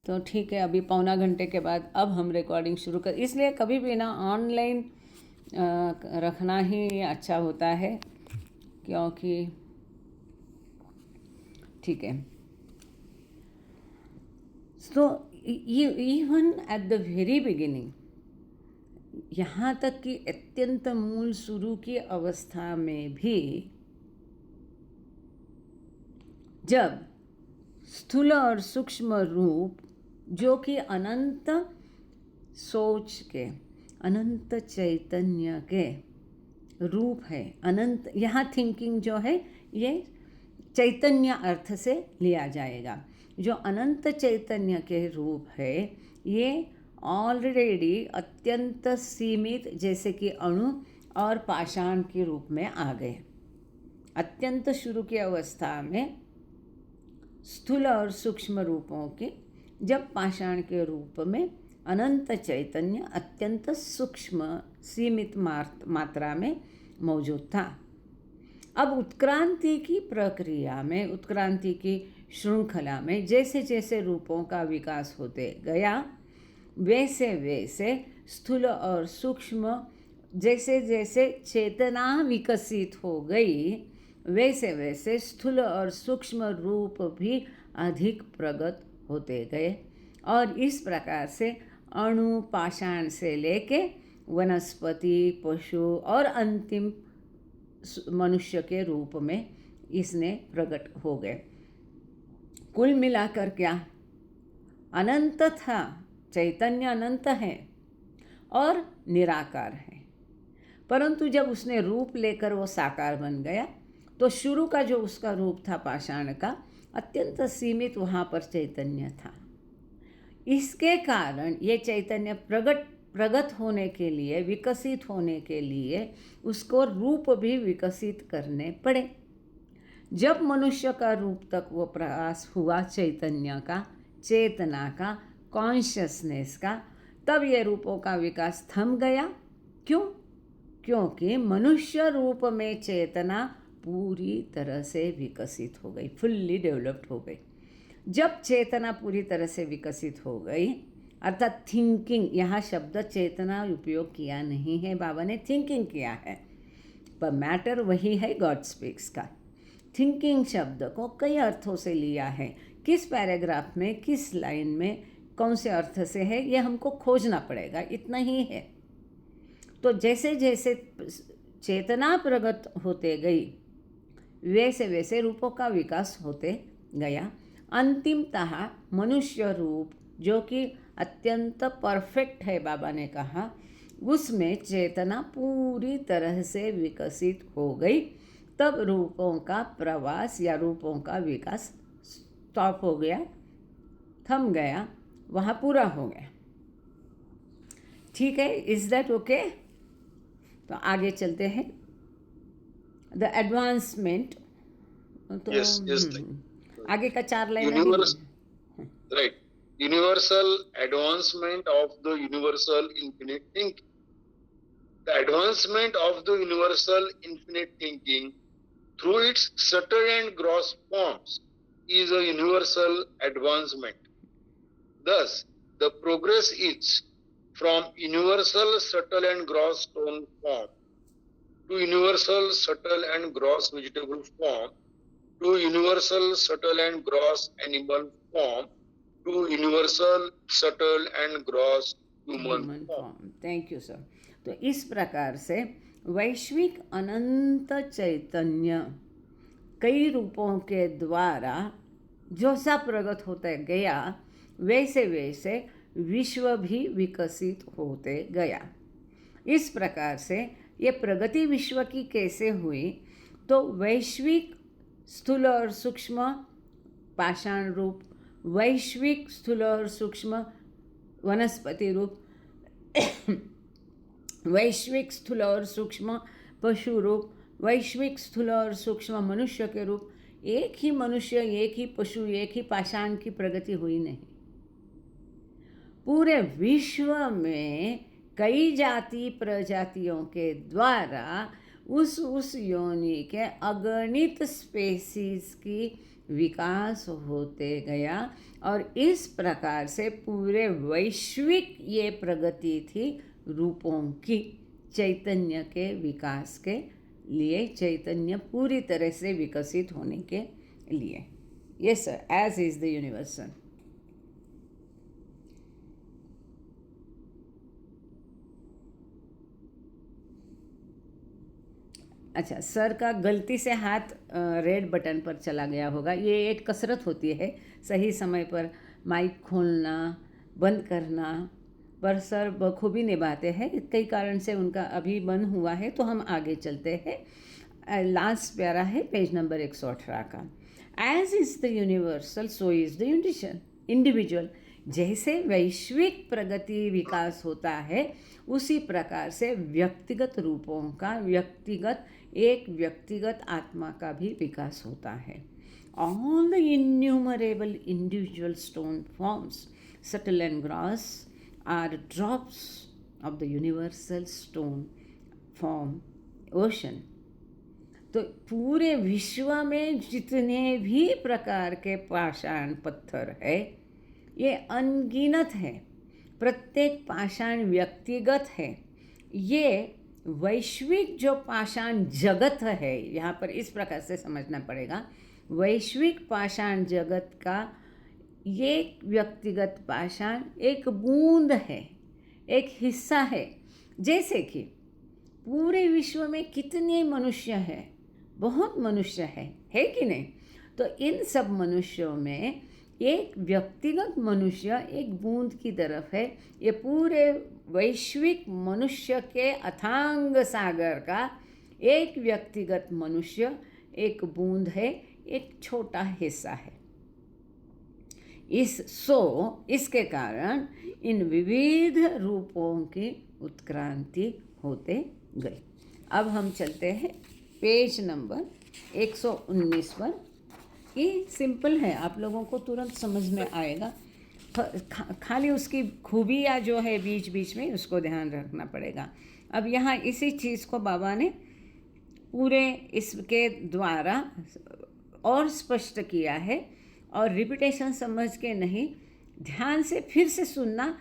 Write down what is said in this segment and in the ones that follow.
तो ठीक है, अभी पौना घंटे के बाद अब हम रिकॉर्डिंग शुरू कर, इसलिए कभी भी ना ऑनलाइन रखना ही अच्छा होता है, क्योंकि ठीक है। So even at the very beginning, यहाँ तक कि अत्यंत मूल शुरू की अवस्था में भी जब स्थूल और सूक्ष्म रूप जो कि अनंत सोच के, अनंत चैतन्य के रूप है, अनंत, यहाँ थिंकिंग जो है ये चैतन्य अर्थ से लिया जाएगा, जो अनंत चैतन्य के रूप है, ये ऑलरेडी अत्यंत सीमित जैसे कि अणु और पाषाण के रूप में आ गए। अत्यंत शुरू की अवस्था में स्थूल और सूक्ष्म रूपों के, जब पाषाण के रूप में अनंत चैतन्य अत्यंत सूक्ष्म सीमित मात्रा में मौजूद था। अब उत्क्रांति की प्रक्रिया में, उत्क्रांति की श्रृंखला में जैसे जैसे रूपों का विकास होते गया, वैसे वैसे स्थूल और सूक्ष्म, जैसे जैसे चेतना विकसित हो गई, वैसे वैसे स्थूल और सूक्ष्म रूप भी अधिक प्रगत होते गए। और इस प्रकार से अणु पाषाण से लेके वनस्पति, पशु और अंतिम मनुष्य के रूप में इसने प्रकट हो गए। कुल मिलाकर क्या अनंत था, चैतन्य अनंत है और निराकार है, परंतु जब उसने रूप लेकर वो साकार बन गया तो शुरू का जो उसका रूप था पाषाण का, अत्यंत सीमित वहाँ पर चैतन्य था। इसके कारण ये चैतन्य प्रगत होने के लिए, विकसित होने के लिए उसको रूप भी विकसित करने पड़े। जब मनुष्य का रूप तक वो प्रकाश हुआ चैतन्य का, चेतना का, कॉन्शियसनेस का, तब ये रूपों का विकास थम गया। क्यों? क्योंकि मनुष्य रूप में चेतना पूरी तरह से विकसित हो गई, फुल्ली डेवलप्ड हो गई। जब चेतना पूरी तरह से विकसित हो गई, अर्थात थिंकिंग, यहाँ शब्द चेतना उपयोग किया नहीं है, बाबा ने थिंकिंग किया है, पर मैटर वही है गॉड स्पीक्स का। थिंकिंग शब्द को कई अर्थों से लिया है, किस पैराग्राफ में, किस लाइन में, कौन से अर्थ से है, ये हमको खोजना पड़ेगा, इतना ही है। तो जैसे जैसे चेतना प्रगत होते गई, वैसे वैसे रूपों का विकास होते गया। अंतिमतः मनुष्य रूप जो कि अत्यंत परफेक्ट है, बाबा ने कहा, उसमें चेतना पूरी तरह से विकसित हो गई। तब रूपों का प्रवास या रूपों का विकास स्टॉप हो गया, थम गया, वहाँ पूरा हो गया। ठीक है, इज दैट ओके? तो आगे चलते हैं। द एडवांसमेंट, तो आगे का 4 लाइन अभी right. Universal advancement of the universal infinite thinking. The advancement of the universal infinite thinking through its subtle and gross forms is a universal advancement. Thus, the progress is from universal subtle and gross stone form to universal subtle and gross vegetable form to universal subtle and gross animal form to universal subtle and gross human form. Thank you sir. तो इस प्रकार से वैश्विक अनंत चैतन्य कई रूपों के द्वारा जो सा प्रगत होता गया, वैसे वैसे विश्व भी विकसित होते गया। इस प्रकार से ये प्रगति विश्व की कैसे हुई? तो वैश्विक स्थूल और सूक्ष्म पाषाण रूप, वैश्विक स्थूल और सूक्ष्म वनस्पति रूप, वैश्विक स्थूल और सूक्ष्म पशु रूप, वैश्विक स्थूल और सूक्ष्म मनुष्य के रूप। एक ही मनुष्य, एक ही पशु, एक ही पाषाण की प्रगति हुई नहीं। पूरे विश्व में कई जाति प्रजातियों के द्वारा उस योनि के अगणित स्पेसीज की विकास होते गया और इस प्रकार से पूरे वैश्विक ये प्रगति थी रूपों की, चैतन्य के विकास के लिए, चैतन्य पूरी तरह से विकसित होने के लिए। Yes sir, as is the universal. अच्छा, सर का गलती से हाथ रेड बटन पर चला गया होगा। ये एक कसरत होती है, सही समय पर माइक खोलना बंद करना, पर सर बखूबी निभाते हैं। कई कारण से उनका अभी बंद हुआ है, तो हम आगे चलते हैं। लास्ट प्यारा है पेज नंबर 118 का। As is the universal so is the individual. जैसे वैश्विक प्रगति विकास होता है, उसी प्रकार से व्यक्तिगत रूपों का, एक व्यक्तिगत आत्मा का भी विकास होता है। All the innumerable individual stone forms, subtle and gross, are drops of the universal stone form ocean. तो पूरे विश्व में जितने भी प्रकार के पाषाण पत्थर है, ये अनगिनत है। प्रत्येक पाषाण व्यक्तिगत है। ये वैश्विक जो पाषाण जगत है, यहाँ पर इस प्रकार से समझना पड़ेगा, वैश्विक पाषाण जगत का ये व्यक्तिगत पाषाण एक बूंद है, एक हिस्सा है। जैसे कि पूरे विश्व में कितने मनुष्य हैं, बहुत मनुष्य है कि नहीं? तो इन सब मनुष्यों में एक व्यक्तिगत मनुष्य एक बूंद की तरफ है। ये पूरे वैश्विक मनुष्य के अथांग सागर का एक व्यक्तिगत मनुष्य एक बूंद है, एक छोटा हिस्सा है। इसके कारण इन विविध रूपों की उत्क्रांति होते गई। अब हम चलते हैं पेज नंबर 119 पर। ये सिंपल है, आप लोगों को तुरंत समझ में आएगा। खाली उसकी खूबियाँ जो है बीच बीच में, उसको ध्यान रखना पड़ेगा। अब यहाँ इसी चीज़ को बाबा ने पूरे इसके द्वारा और स्पष्ट किया है, और रिपीटेशन समझ के नहीं, ध्यान से फिर से सुनना।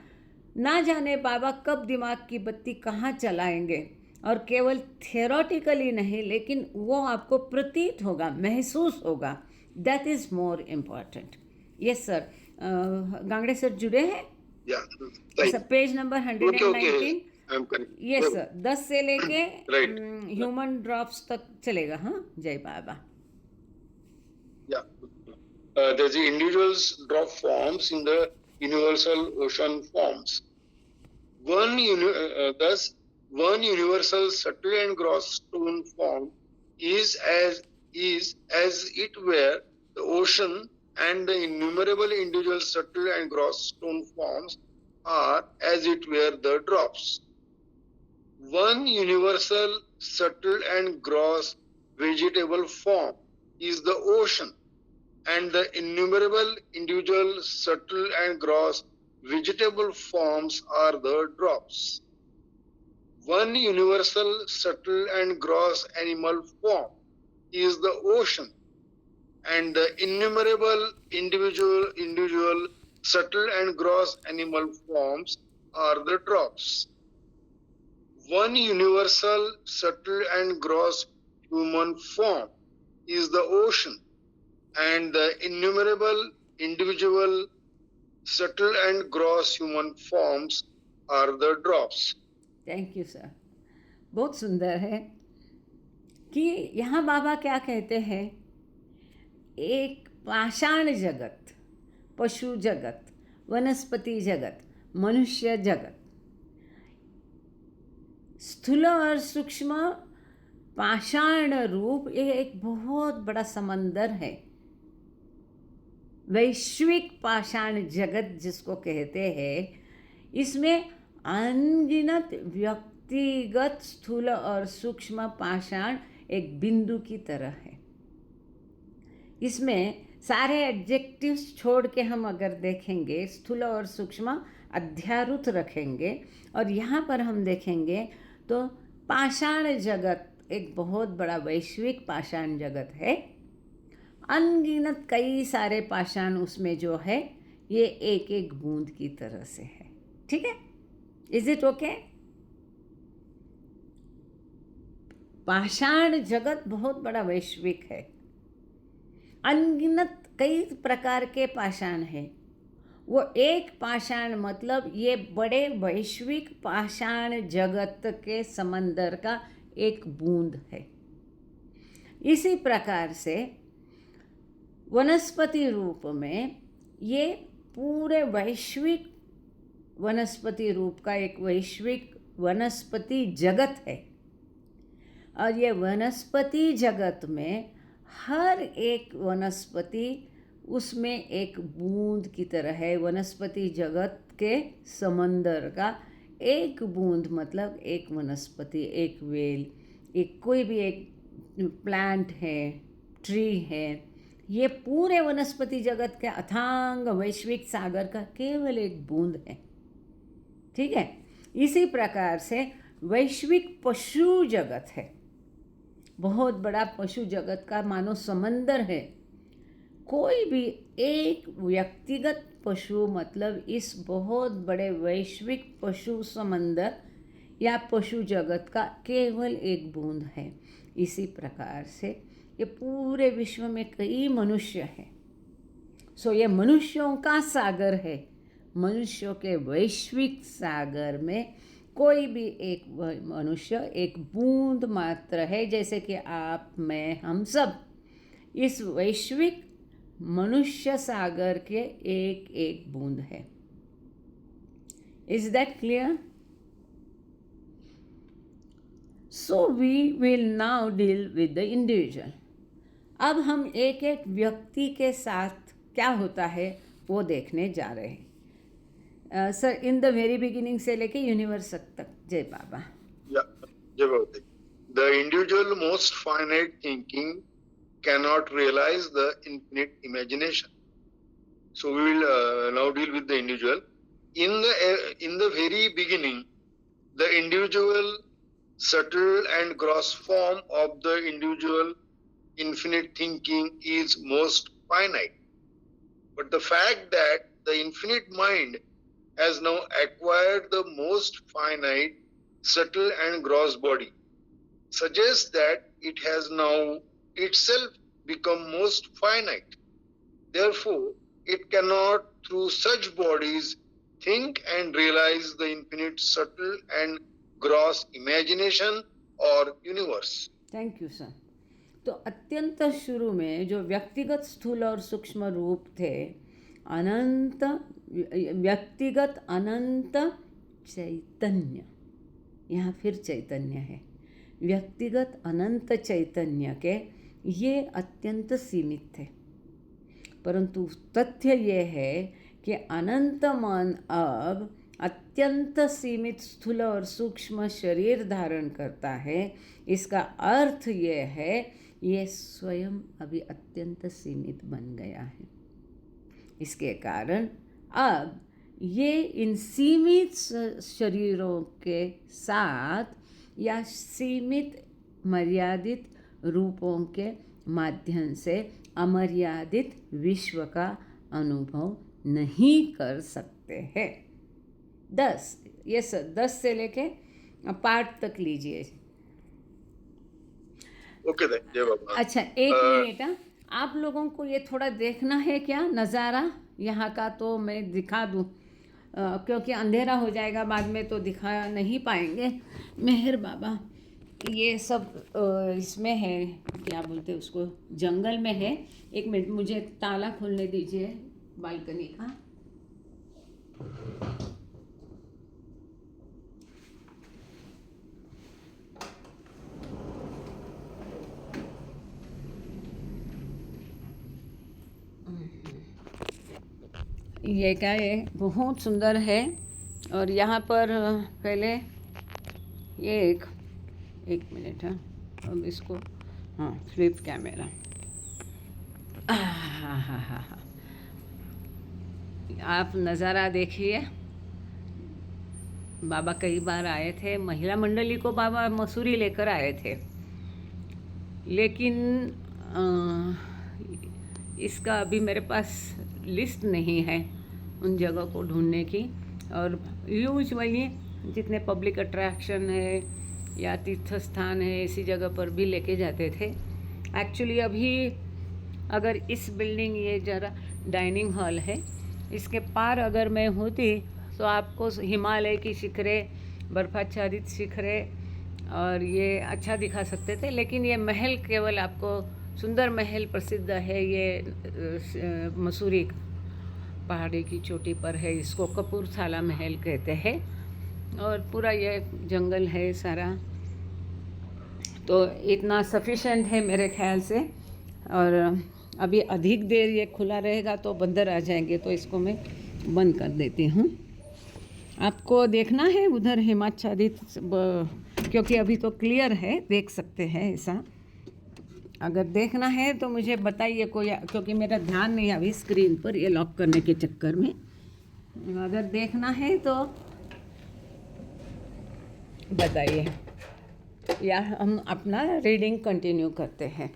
ना जाने बाबा कब दिमाग की बत्ती कहाँ चलाएंगे, और केवल थियोरेटिकली नहीं, लेकिन वो आपको प्रतीत होगा, महसूस होगा। That is more important. Yes sir, Gangade sir जुड़े हैं? Sir page number 119। Yes sir, 10 से लेके ह्यूमन ड्रॉप्स तक चलेगा। हाँ, जय Baba. There's the individuals drop forms in the universal ocean forms. Thus, one universal subtle and gross stone form is as it were the ocean, and the innumerable individual subtle and gross stone forms are as it were the drops. One universal subtle and gross vegetable form is the ocean, and the innumerable individual subtle and gross vegetable forms are the drops. One universal subtle and gross animal form is the ocean, and the innumerable individual subtle and gross animal forms are the drops. One universal subtle and gross human form is the ocean, and the innumerable individual subtle and gross human forms are the drops. Thank you sir, बहुत सुंदर है कि यहाँ बाबा क्या कहते हैं। एक पाषाण जगत, पशु जगत, वनस्पति जगत, मनुष्य जगत, स्थूल और सूक्ष्म पाषाण रूप, ये एक बहुत बड़ा समंदर है। वैश्विक पाषाण जगत जिसको कहते हैं, इसमें अनगिनत व्यक्तिगत स्थूल और सूक्ष्म पाषाण एक बिंदु की तरह है। इसमें सारे एडजेक्टिव्स छोड़ के हम अगर देखेंगे, स्थूल और सूक्ष्म अध्यारूत रखेंगे, और यहाँ पर हम देखेंगे तो पाषाण जगत एक बहुत बड़ा वैश्विक पाषाण जगत है। अनगिनत कई सारे पाषाण उसमें जो है ये एक एक बूंद की तरह से है। ठीक है, इज इट ओके? पाषाण जगत बहुत बड़ा वैश्विक है, अनगिनत कई प्रकार के पाषाण है। वो एक पाषाण मतलब ये बड़े वैश्विक पाषाण जगत के समंदर का एक बूंद है। इसी प्रकार से वनस्पति रूप में ये पूरे वैश्विक वनस्पति रूप का एक वैश्विक वनस्पति जगत है। और ये वनस्पति जगत में हर एक वनस्पति उसमें एक बूंद की तरह है। वनस्पति जगत के समंदर का एक बूंद मतलब एक वनस्पति, एक वेल, एक कोई भी एक प्लांट है, ट्री है, ये पूरे वनस्पति जगत के अथांग वैश्विक सागर का केवल एक बूंद है। ठीक है, इसी प्रकार से वैश्विक पशु जगत है, बहुत बड़ा पशु जगत का मानो समंदर है। कोई भी एक व्यक्तिगत पशु मतलब इस बहुत बड़े वैश्विक पशु समंदर या पशु जगत का केवल एक बूंद है। इसी प्रकार से ये पूरे विश्व में कई मनुष्य हैं। सो ये मनुष्यों का सागर है। मनुष्यों के वैश्विक सागर में कोई भी एक मनुष्य एक बूंद मात्र है, जैसे कि आप, मैं, हम सब इस वैश्विक मनुष्य सागर के एक एक बूंद है। Is that clear? So we will now deal with the individual. अब हम एक एक व्यक्ति के साथ क्या होता है वो देखने जा रहे हैं। Sir, in the very beginning से लेके यूनिवर्स तक। जय बाबा। जय बाबा। The individual most finite thinking cannot realize the infinite imagination. So we will now deal with the individual. In the very beginning, the individual subtle and gross form of the individual infinite thinking is most finite. But the fact that the infinite mind has now acquired the most finite, subtle and gross body suggests that it has now itself become most finite. Therefore, it cannot through such bodies think and realize the infinite, subtle and gross imagination or universe. Thank you sir. तो अत्यंत शुरू में जो व्यक्तिगत स्थूल और सूक्ष्म रूप थे, अनंत व्यक्तिगत अनंत चैतन्य, यहाँ फिर चैतन्य है, व्यक्तिगत अनंत चैतन्य के ये अत्यंत सीमित थे। परंतु तथ्य ये है कि अनंत मन अब अत्यंत सीमित स्थूल और सूक्ष्म शरीर धारण करता है। इसका अर्थ ये है ये स्वयं अभी अत्यंत सीमित बन गया है। इसके कारण अब ये इन सीमित शरीरों के साथ या सीमित मर्यादित रूपों के माध्यम से अमर्यादित विश्व का अनुभव नहीं कर सकते हैं। 10 से लेके पार्ट तक लीजिए। ओके जय बाबा। अच्छा, एक मिनट, आप लोगों को ये थोड़ा देखना है क्या नज़ारा यहाँ का? तो मैं दिखा दूँ क्योंकि अंधेरा हो जाएगा बाद में तो दिखा नहीं पाएंगे। मेहर बाबा, ये सब इसमें है, क्या बोलते हैं उसको, जंगल में है। एक मिनट, मुझे ताला खोलने दीजिए बालकनी का। ये क्या है, बहुत सुंदर है। और यहाँ पर पहले ये एक मिनट है, अब इसको, हाँ, फ्लिप कैमरा। हाँ, आप नज़ारा देखिए। बाबा कई बार आए थे, महिला मंडली को बाबा मसूरी लेकर आए थे, लेकिन इसका अभी मेरे पास लिस्ट नहीं है उन जगह को ढूंढने की। और यूजुअली जितने पब्लिक अट्रैक्शन है या तीर्थ स्थान है इसी जगह पर भी लेके जाते थे। एक्चुअली अभी अगर इस बिल्डिंग, ये जरा डाइनिंग हॉल है, इसके पार अगर मैं होती तो आपको हिमालय की शिखरें, बर्फाच्छादित शिखरें और ये अच्छा दिखा सकते थे। लेकिन ये महल केवल आपको, सुंदर महल प्रसिद्ध है, ये मसूरी पहाड़ी की चोटी पर है, इसको कपूरथला महल कहते हैं। और पूरा ये जंगल है सारा, तो इतना सफिशेंट है मेरे ख्याल से। और अभी अधिक देर ये खुला रहेगा तो बंदर आ जाएंगे, तो इसको मैं बंद कर देती हूँ। आपको देखना है उधर हिमाच्छादित, क्योंकि अभी तो क्लियर है, देख सकते हैं ऐसा। अगर देखना है तो मुझे बताइए कोई, क्योंकि मेरा ध्यान नहीं अभी स्क्रीन पर ये लॉक करने के चक्कर में। अगर देखना है तो बताइए, या हम अपना रीडिंग कंटिन्यू करते हैं।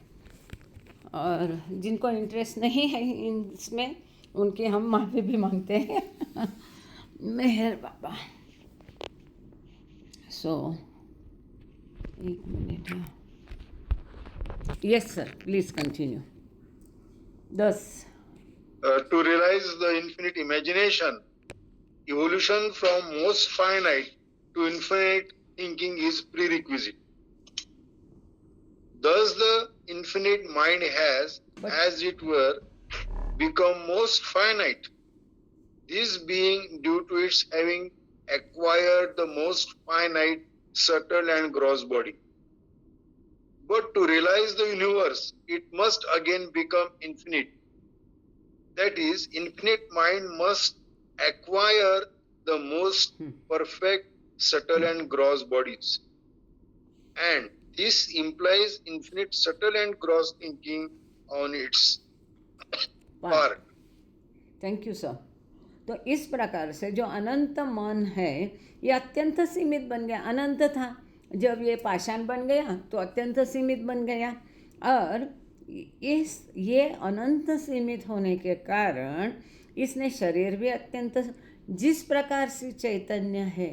और जिनको इंटरेस्ट नहीं है इसमें, उनकी हम माफ़ी भी मांगते हैं। मेहर बाबा। सो एक मिनट है। Yes sir, please continue. 10 To realize the infinite imagination, evolution from most finite to infinite thinking is prerequisite. Thus, the infinite mind has, as it were, become most finite. This being due to its having acquired the most finite, subtle and gross body. But to realize the universe, it must again become infinite. That is, infinite mind must acquire the most perfect, subtle and gross bodies. And this implies infinite subtle and gross thinking on its part. Thank you sir. तो इस प्रकार से जो अनंत मन है ये अत्यंत सीमित बन गया। अनंत था, जब ये पाषाण बन गया तो अत्यंत सीमित बन गया। और ये अनंत सीमित होने के कारण इसने शरीर भी अत्यंत, जिस प्रकार से चैतन्य है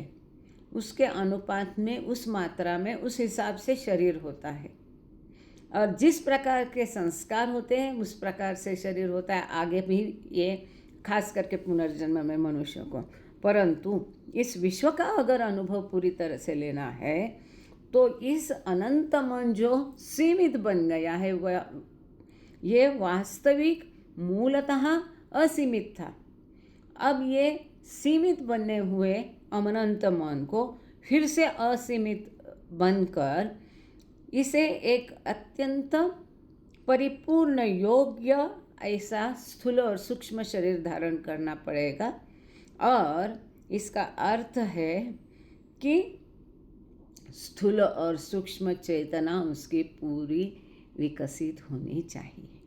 उसके अनुपात में, उस मात्रा में, उस हिसाब से शरीर होता है। और जिस प्रकार के संस्कार होते हैं उस प्रकार से शरीर होता है। आगे भी ये खास करके पुनर्जन्म में मनुष्य को। परंतु इस विश्व का अगर अनुभव पूरी तरह से लेना है तो इस अनंत मन जो सीमित बन गया है वह, ये वास्तविक मूलतः असीमित था। अब ये सीमित बने हुए अनंत मन को फिर से असीमित बनकर इसे एक अत्यंत परिपूर्ण योग्य ऐसा स्थूल और सूक्ष्म शरीर धारण करना पड़ेगा। और इसका अर्थ है कि स्थूल और सूक्ष्म चेतना उसकी पूरी विकसित होनी चाहिए।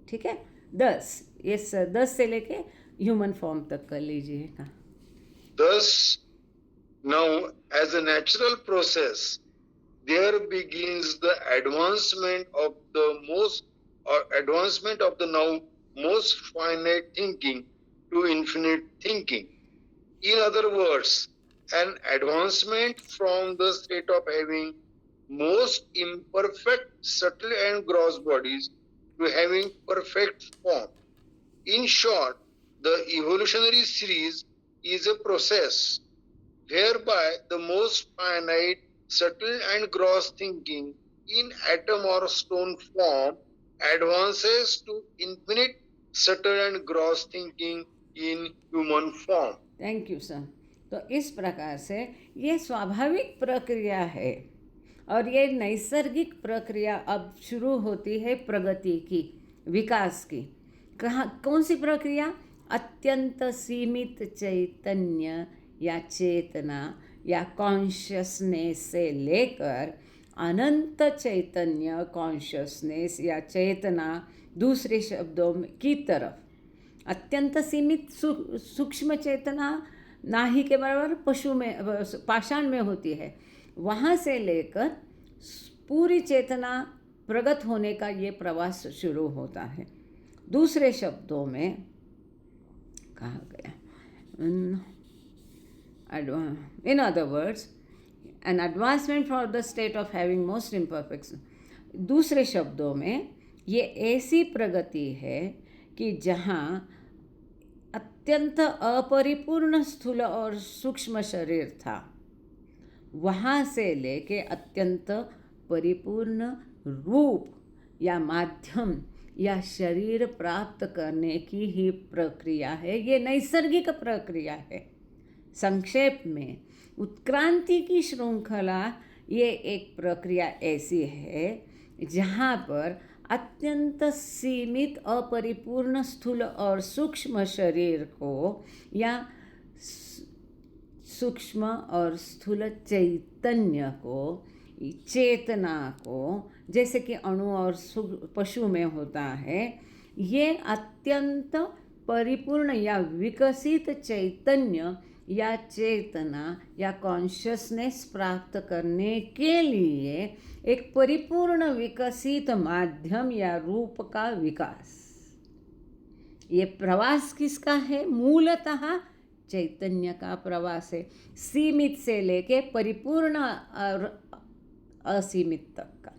ठीक है। 10, ये 10 से लेके ह्यूमन फॉर्म तक कर लीजिएगा। Thus, now as a natural process, there begins the advancement of the now most finite thinking to infinite thinking. In other words, an advancement from the state of having most imperfect, subtle and gross bodies to having perfect form. In short, the evolutionary series is a process whereby the most finite, subtle and gross thinking in atom or stone form advances to infinite, subtle and gross thinking in human form. Thank you sir. तो इस प्रकार से ये स्वाभाविक प्रक्रिया है और ये नैसर्गिक प्रक्रिया अब शुरू होती है प्रगति की, विकास की। कौन सी प्रक्रिया? अत्यंत सीमित चैतन्य या चेतना या कॉन्शियसनेस से लेकर अनंत चैतन्य, कॉन्शियसनेस या चेतना दूसरे शब्दों की तरफ। अत्यंत सीमित सूक्ष्म चेतना नाही के बराबर पशु में, पाषाण में होती है। वहाँ से लेकर पूरी चेतना प्रगत होने का ये प्रवास शुरू होता है। दूसरे शब्दों में कहा गया, in other words, an advancement for the state of having most imperfection. दूसरे शब्दों में ये ऐसी प्रगति है कि जहाँ अत्यंत अपरिपूर्ण स्थूल और सूक्ष्म शरीर था, वहाँ से लेके अत्यंत परिपूर्ण रूप या माध्यम या शरीर प्राप्त करने की ही प्रक्रिया है। ये नैसर्गिक प्रक्रिया है। संक्षेप में उत्क्रांति की श्रृंखला ये एक प्रक्रिया ऐसी है जहाँ पर अत्यंत सीमित अपरिपूर्ण स्थूल और सूक्ष्म शरीर को या सूक्ष्म और स्थूल चैतन्य को, चेतना को, जैसे कि अणु और पशु में होता है, ये अत्यंत परिपूर्ण या विकसित चैतन्य या चेतना या कॉन्शियसनेस प्राप्त करने के लिए एक परिपूर्ण विकसित माध्यम या रूप का विकास। ये प्रवास किसका है? मूलतः चैतन्य का प्रवास है, सीमित से लेके परिपूर्ण और असीमित तक का।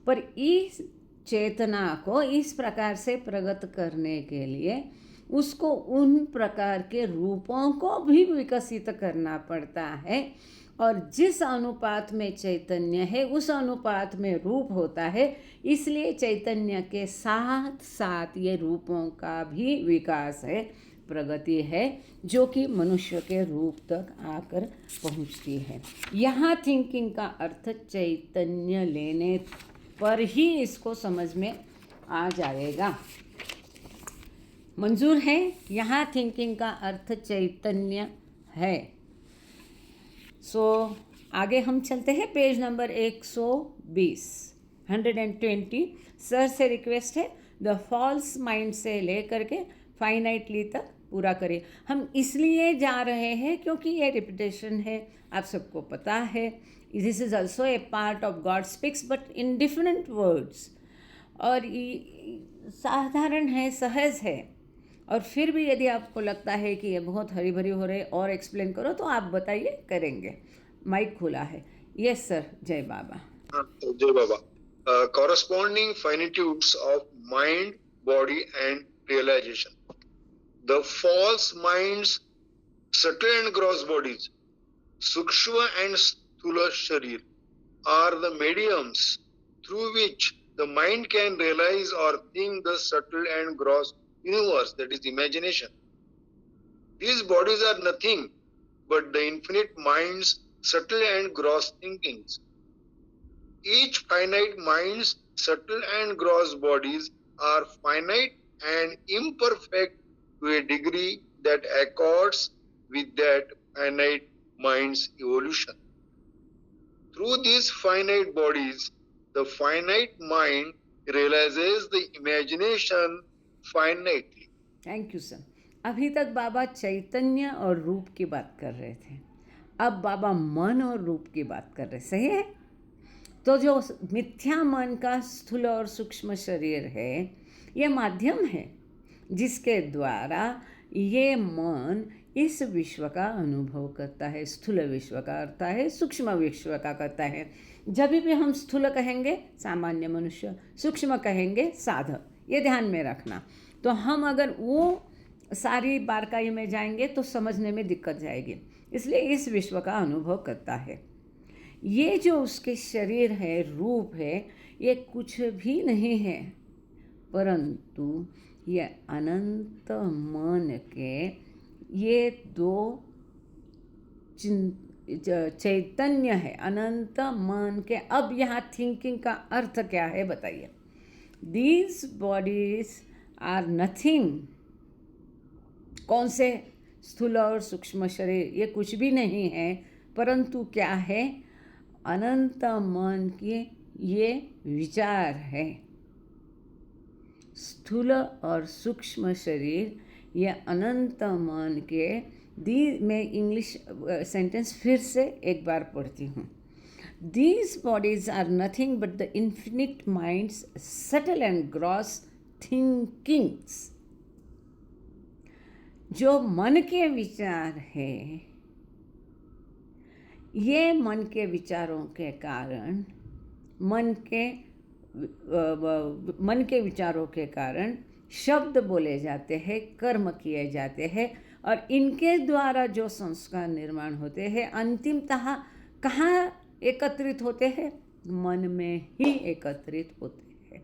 पर इस चेतना को इस प्रकार से प्रगत करने के लिए उसको उन प्रकार के रूपों को भी विकसित करना पड़ता है, और जिस अनुपात में चैतन्य है उस अनुपात में रूप होता है। इसलिए चैतन्य के साथ साथ ये रूपों का भी विकास है, प्रगति है, जो कि मनुष्य के रूप तक आकर पहुंचती है। यहाँ थिंकिंग का अर्थ चैतन्य लेने पर ही इसको समझ में आ जाएगा। मंजूर है? यहाँ थिंकिंग का अर्थ चैतन्य है। आगे हम चलते हैं पेज नंबर 120, 120। सर से रिक्वेस्ट है द फॉल्स माइंड से लेकर के फाइनाइटली तक पूरा करें। हम इसलिए जा रहे हैं क्योंकि ये रिपीटेशन है, आप सबको पता है। This is also a part of God speaks but in different words, और साधारण है, सहज है। और फिर भी यदि आपको लगता है कि ये बहुत हरी भरी हो रहे और एक्सप्लेन करो तो आप बताइए, करेंगे। माइक खुला है। यस सर, जय बाबा। जय बाबा। Corresponding finitudes of mind, body and realization. The false minds, subtle and gross bodies, sukshma and sthula sharir, are the mediums through which the mind can realize or think the subtle and gross universe, that is imagination. These bodies are nothing but the infinite mind's subtle and gross thinkings. Each finite mind's subtle and gross bodies are finite and imperfect to a degree that accords with that finite mind's evolution. Through these finite bodies, the finite mind realizes the imagination finitely. Thank you sir. अभी तक बाबा चैतन्य और रूप की बात कर रहे थे, अब बाबा मन और रूप की बात कर रहे, सही है? तो जो मिथ्या मन का स्थूल और सूक्ष्म शरीर है, ये माध्यम है जिसके द्वारा ये मन इस विश्व का अनुभव करता है। स्थूल विश्व का करता है, सूक्ष्म विश्व का करता है। जब भी हम स्थूल कहेंगे सामान्य मनुष्य, सूक्ष्म कहेंगे साधक, ये ध्यान में रखना। तो हम अगर वो सारी बारकाई में जाएंगे तो समझने में दिक्कत जाएगी। इसलिए इस विश्व का अनुभव करता है। ये जो उसके शरीर है, रूप है, ये कुछ भी नहीं है, परंतु ये अनंत मन के ये दो चैतन्य है, अनंत मन के। अब यहाँ थिंकिंग का अर्थ क्या है बताइए? These bodies are nothing. कौन से? स्थूल और सूक्ष्म शरीर, ये कुछ भी नहीं है, परंतु क्या है? अनंत मन के ये विचार है। स्थूल और सूक्ष्म शरीर ये अनंत मन के मैं इंग्लिश सेंटेंस फिर से एक बार पढ़ती हूँ। These bodies are nothing but the infinite mind's subtle and gross thinkings. जो मन के विचार है, ये मन के विचारों के कारण मन के विचारों के कारण शब्द बोले जाते हैं, कर्म किए जाते हैं, और इनके द्वारा जो संस्कार निर्माण होते हैं अंतिमतः कहाँ एकत्रित होते हैं? मन में ही एकत्रित होते हैं।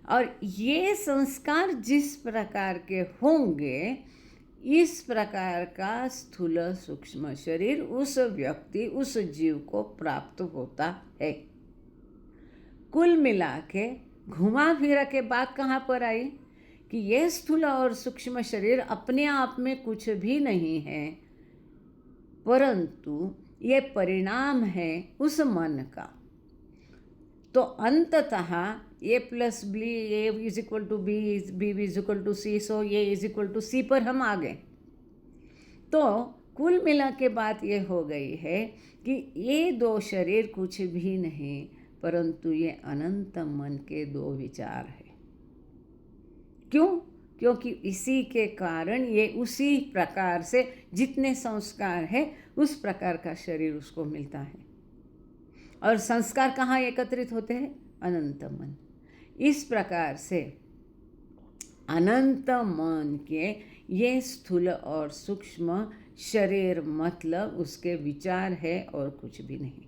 और ये संस्कार जिस प्रकार के होंगे, इस प्रकार का स्थूल सूक्ष्म शरीर उस व्यक्ति, उस जीव को प्राप्त होता है। कुल मिला के घुमा फिरा के बात कहाँ पर आई कि ये स्थूल और सूक्ष्म शरीर अपने आप में कुछ भी नहीं है, परंतु ये परिणाम है उस मन का। तो अंततः A plus B, A is equal to B, B is equal to C, so A is equal to C पर हम आ गए। तो कुल मिला के बात ये हो गई है कि ये दो शरीर कुछ भी नहीं, परंतु ये अनंत मन के दो विचार है। क्यों? क्योंकि इसी के कारण ये उसी प्रकार से जितने संस्कार है उस प्रकार का शरीर उसको मिलता है। और संस्कार कहाँ एकत्रित होते हैं? अनंत मन। इस प्रकार से अनंत मन के ये स्थूल और सूक्ष्म शरीर मतलब उसके विचार है और कुछ भी नहीं।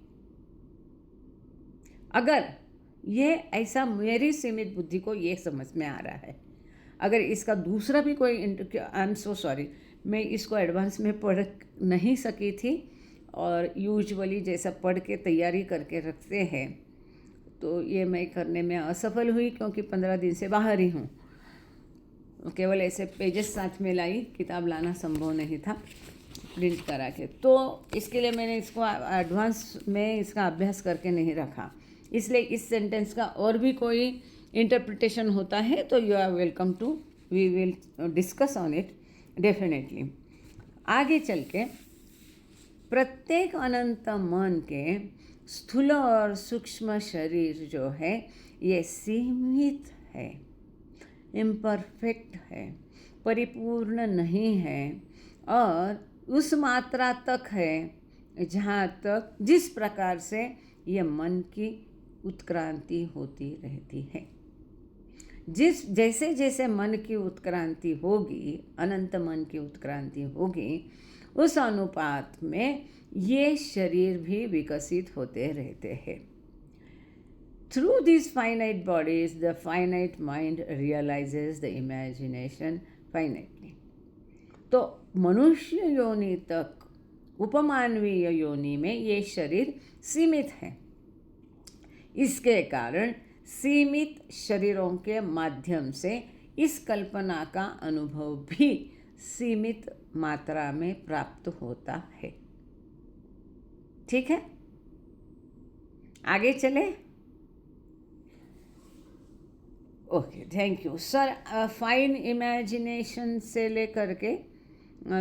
अगर ये ऐसा मेरी सीमित बुद्धि को ये समझ में आ रहा है, अगर इसका दूसरा भी कोई आई एम सो सॉरी, मैं इसको एडवांस में पढ़ नहीं सकी थी, और यूजुअली जैसा पढ़ के तैयारी करके रखते हैं तो ये मैं करने में असफल हुई, क्योंकि 15 दिन से बाहर ही हूँ। केवल ऐसे पेजेस साथ में लाई, किताब लाना संभव नहीं था प्रिंट करा के, तो इसके लिए मैंने इसको एडवांस में इसका अभ्यास करके नहीं रखा। इसलिए इस सेंटेंस का और भी कोई इंटरप्रिटेशन होता है तो you are welcome to, we will discuss on it definitely. आगे चल के प्रत्येक अनंत मन के स्थूल और सूक्ष्म शरीर जो है ये सीमित है, इम्परफेक्ट है, परिपूर्ण नहीं है, और उस मात्रा तक है जहाँ तक जिस प्रकार से ये मन की उत्क्रांति होती रहती है। जैसे जैसे मन की उत्क्रांति होगी, अनंत मन की उत्क्रांति होगी, उस अनुपात में ये शरीर भी विकसित होते रहते हैं। Through this finite bodies the finite mind realises the imagination finitely. तो मनुष्य योनि तक, उपमानवीय योनि में ये शरीर सीमित है। इसके कारण सीमित शरीरों के माध्यम से इस कल्पना का अनुभव भी सीमित मात्रा में प्राप्त होता है। ठीक है, आगे चले। Okay, thank you sir. Fine imagination से लेकर के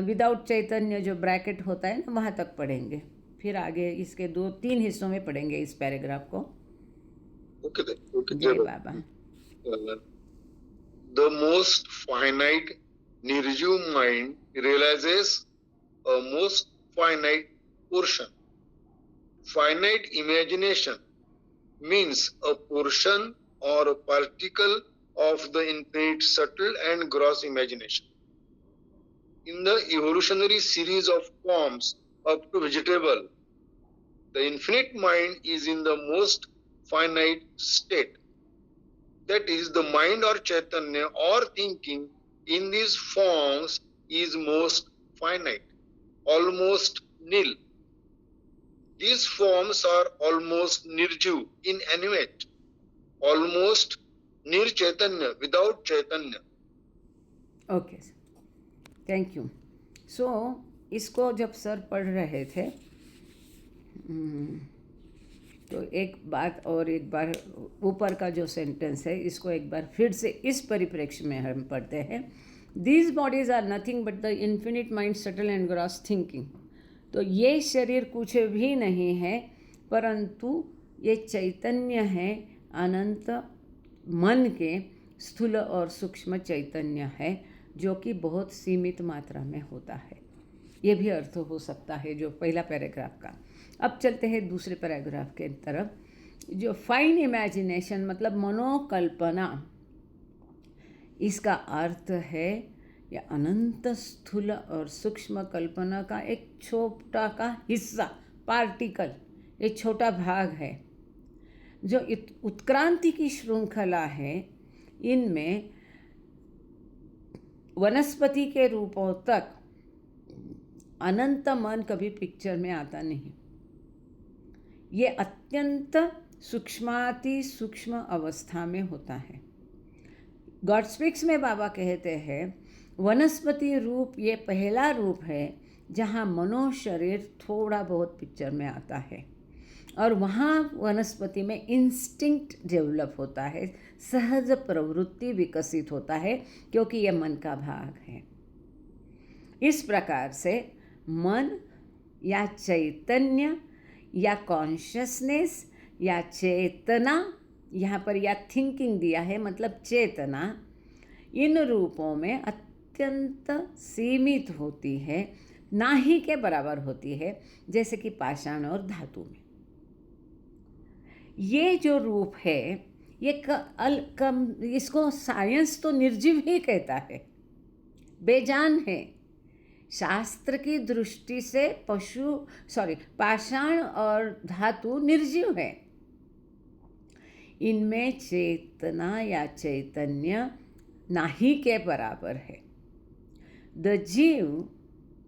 विदाउट चैतन्य जो ब्रैकेट होता है ना, वहाँ तक पढ़ेंगे, फिर आगे इसके 2-3 हिस्सों में पढ़ेंगे इस पैराग्राफ को। Okay, okay, जय बाबा। The most finite Nirju mind realizes a most finite portion. Finite imagination means a portion or a particle of the infinite subtle and gross imagination. In the evolutionary series of forms up to vegetable, the infinite mind is in the most finite state. That is, the mind or Chaitanya or thinking in these forms is most finite, almost nil. These forms are almost nirju, inanimate, almost nir Chaitanya, without Chaitanya. Okay, thank you. So इसको जब sir पढ़ रहे थे तो एक बात और एक बार ऊपर का जो सेंटेंस है इसको एक बार फिर से इस परिप्रेक्ष्य में हम पढ़ते हैं। These bodies are nothing but the infinite mind subtle and gross thinking. तो ये शरीर कुछ भी नहीं है, परंतु ये चैतन्य है अनंत मन के स्थूल और सूक्ष्म चैतन्य है जो कि बहुत सीमित मात्रा में होता है। ये भी अर्थ हो सकता है जो पहला पैराग्राफ का। अब चलते हैं दूसरे पैराग्राफ के तरफ। जो फाइन इमेजिनेशन मतलब मनोकल्पना, इसका अर्थ है या अनंत स्थूल और सूक्ष्म कल्पना का एक छोटा का हिस्सा, पार्टिकल, एक छोटा भाग है जो उत्क्रांति की श्रृंखला है। इनमें वनस्पति के रूपों तक अनंत मन कभी पिक्चर में आता नहीं। ये अत्यंत सूक्ष्माति सूक्ष्म अवस्था में होता है। गॉड स्पीक्स में बाबा कहते हैं वनस्पति रूप ये पहला रूप है जहाँ मनो शरीर थोड़ा बहुत पिक्चर में आता है, और वहाँ वनस्पति में इंस्टिंक्ट डेवलप होता है, सहज प्रवृत्ति विकसित होता है, क्योंकि यह मन का भाग है। इस प्रकार से मन या चैतन्य या कॉन्शियसनेस या चेतना, यहाँ पर या थिंकिंग दिया है मतलब चेतना, इन रूपों में अत्यंत सीमित होती है, ना ही के बराबर होती है, जैसे कि पाषाण और धातु में। ये जो रूप है ये इसको साइंस तो निर्जीव ही कहता है, बेजान है। शास्त्र की दृष्टि से पाषाण और धातु निर्जीव है। इनमें चेतना या चैतन्य नाही के बराबर है। द जीव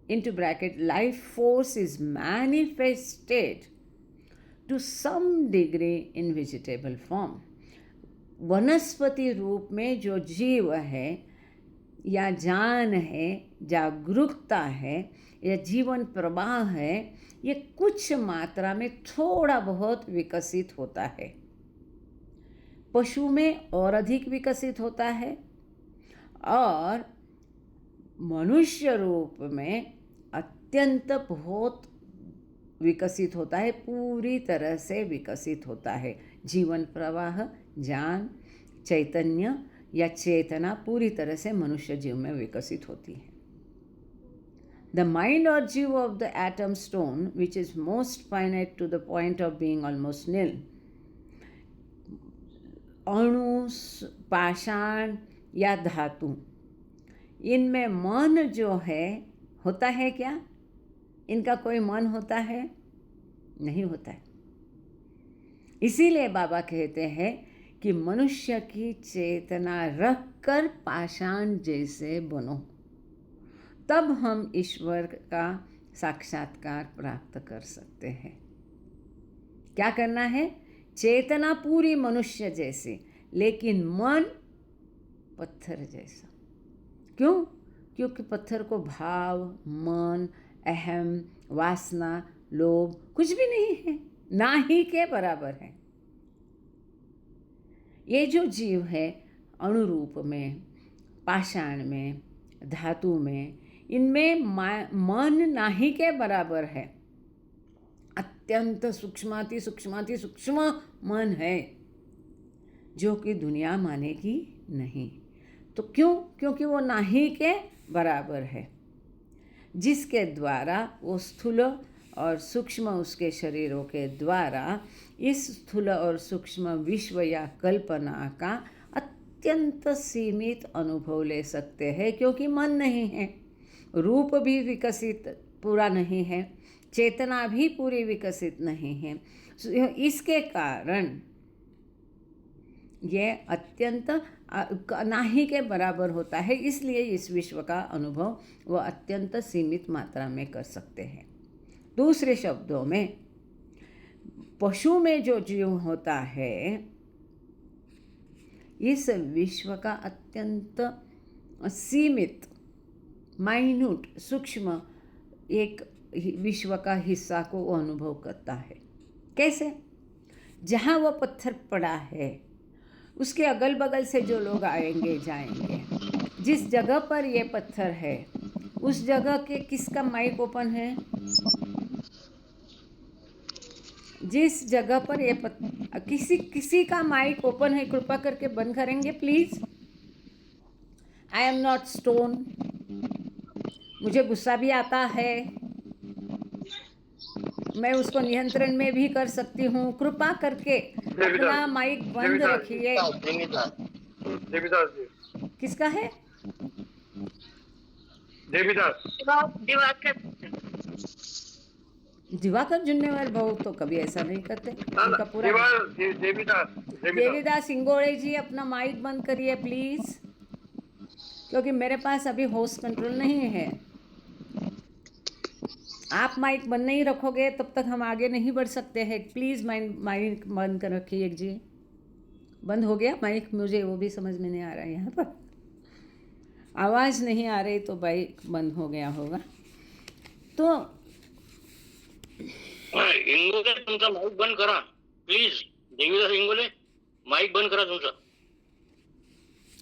into bracket life force is manifested to some degree in vegetable form। वनस्पति रूप में जो जीव है या जान है, जागरूकता है या जीवन प्रवाह है, ये कुछ मात्रा में थोड़ा बहुत विकसित होता है। पशु में और अधिक विकसित होता है और मनुष्य रूप में अत्यंत बहुत विकसित होता है, पूरी तरह से विकसित होता है। जीवन प्रवाह, जान, चैतन्य या चेतना पूरी तरह से मनुष्य जीव में विकसित होती है। द माइंड और jiva of the atom stone which is most finite to the point of being almost nil. अणु, पाषाण या धातु, इनमें मन जो है होता है क्या? इनका कोई मन होता है? नहीं होता है। इसीलिए बाबा कहते हैं कि मनुष्य की चेतना रखकर पाषाण जैसे बनो, तब हम ईश्वर का साक्षात्कार प्राप्त कर सकते हैं। क्या करना है? चेतना पूरी मनुष्य जैसी, लेकिन मन पत्थर जैसा। क्यों? क्योंकि पत्थर को भाव, मन, अहम, वासना, लोभ कुछ भी नहीं है, ना ही के बराबर है। ये जो जीव है अणुरूप में, पाषाण में, धातु में, इनमें मन ना ही के बराबर है। अत्यंत सूक्ष्माति सूक्ष्म मन है जो कि दुनिया मानेगी नहीं। तो क्यों? क्योंकि वो ना ही के बराबर है, जिसके द्वारा वो स्थूल और सूक्ष्म उसके शरीरों के द्वारा इस स्थूल और सूक्ष्म विश्व या कल्पना का अत्यंत सीमित अनुभव ले सकते हैं, क्योंकि मन नहीं है, रूप भी विकसित पूरा नहीं है, चेतना भी पूरी विकसित नहीं है। इसके कारण ये अत्यंत ना ही के बराबर होता है। इसलिए इस विश्व का अनुभव वह अत्यंत सीमित मात्रा में कर सकते हैं। दूसरे शब्दों में, पशु में जो जीव होता है, इस विश्व का अत्यंत सीमित, माइन्यूट, सूक्ष्म एक विश्व का हिस्सा को वो अनुभव करता है। कैसे? जहाँ वो पत्थर पड़ा है उसके अगल बगल से जो लोग आएंगे जाएंगे, जिस जगह पर ये पत्थर है उस जगह के किसका माइक ओपन है? जिस जगह पर ये किसी का माइक ओपन है, कृपा करके बंद करेंगे please. I am not stone, मुझे गुस्सा भी आता है, मैं उसको नियंत्रण में भी कर सकती हूँ। कृपा करके अपना माइक बंद रखिए। देवीदास जी, किसका है? देवीदास। दिवाकर जुन्नेवाल भाऊ तो कभी ऐसा नहीं करते। ना उनका पूरा देवीदास। देवीदास सिंगोड़े जी, अपना माइक बंद करिए प्लीज, क्योंकि मेरे पास अभी होस्ट कंट्रोल नहीं है। आप माइक बंद नहीं रखोगे तब तक हम आगे नहीं बढ़ सकते हैं। प्लीज माइक बंद कर रखिए जी। बंद हो गया माइक? मुझे वो भी समझ में नहीं आ रहा है, यहाँ पर आवाज़ नहीं आ रही तो माइक बंद हो गया होगा। तो इंगोले, तुमचा माईक बंद करा प्लीज. देवीदास इंगोले, माईक बंद करा तुमचा.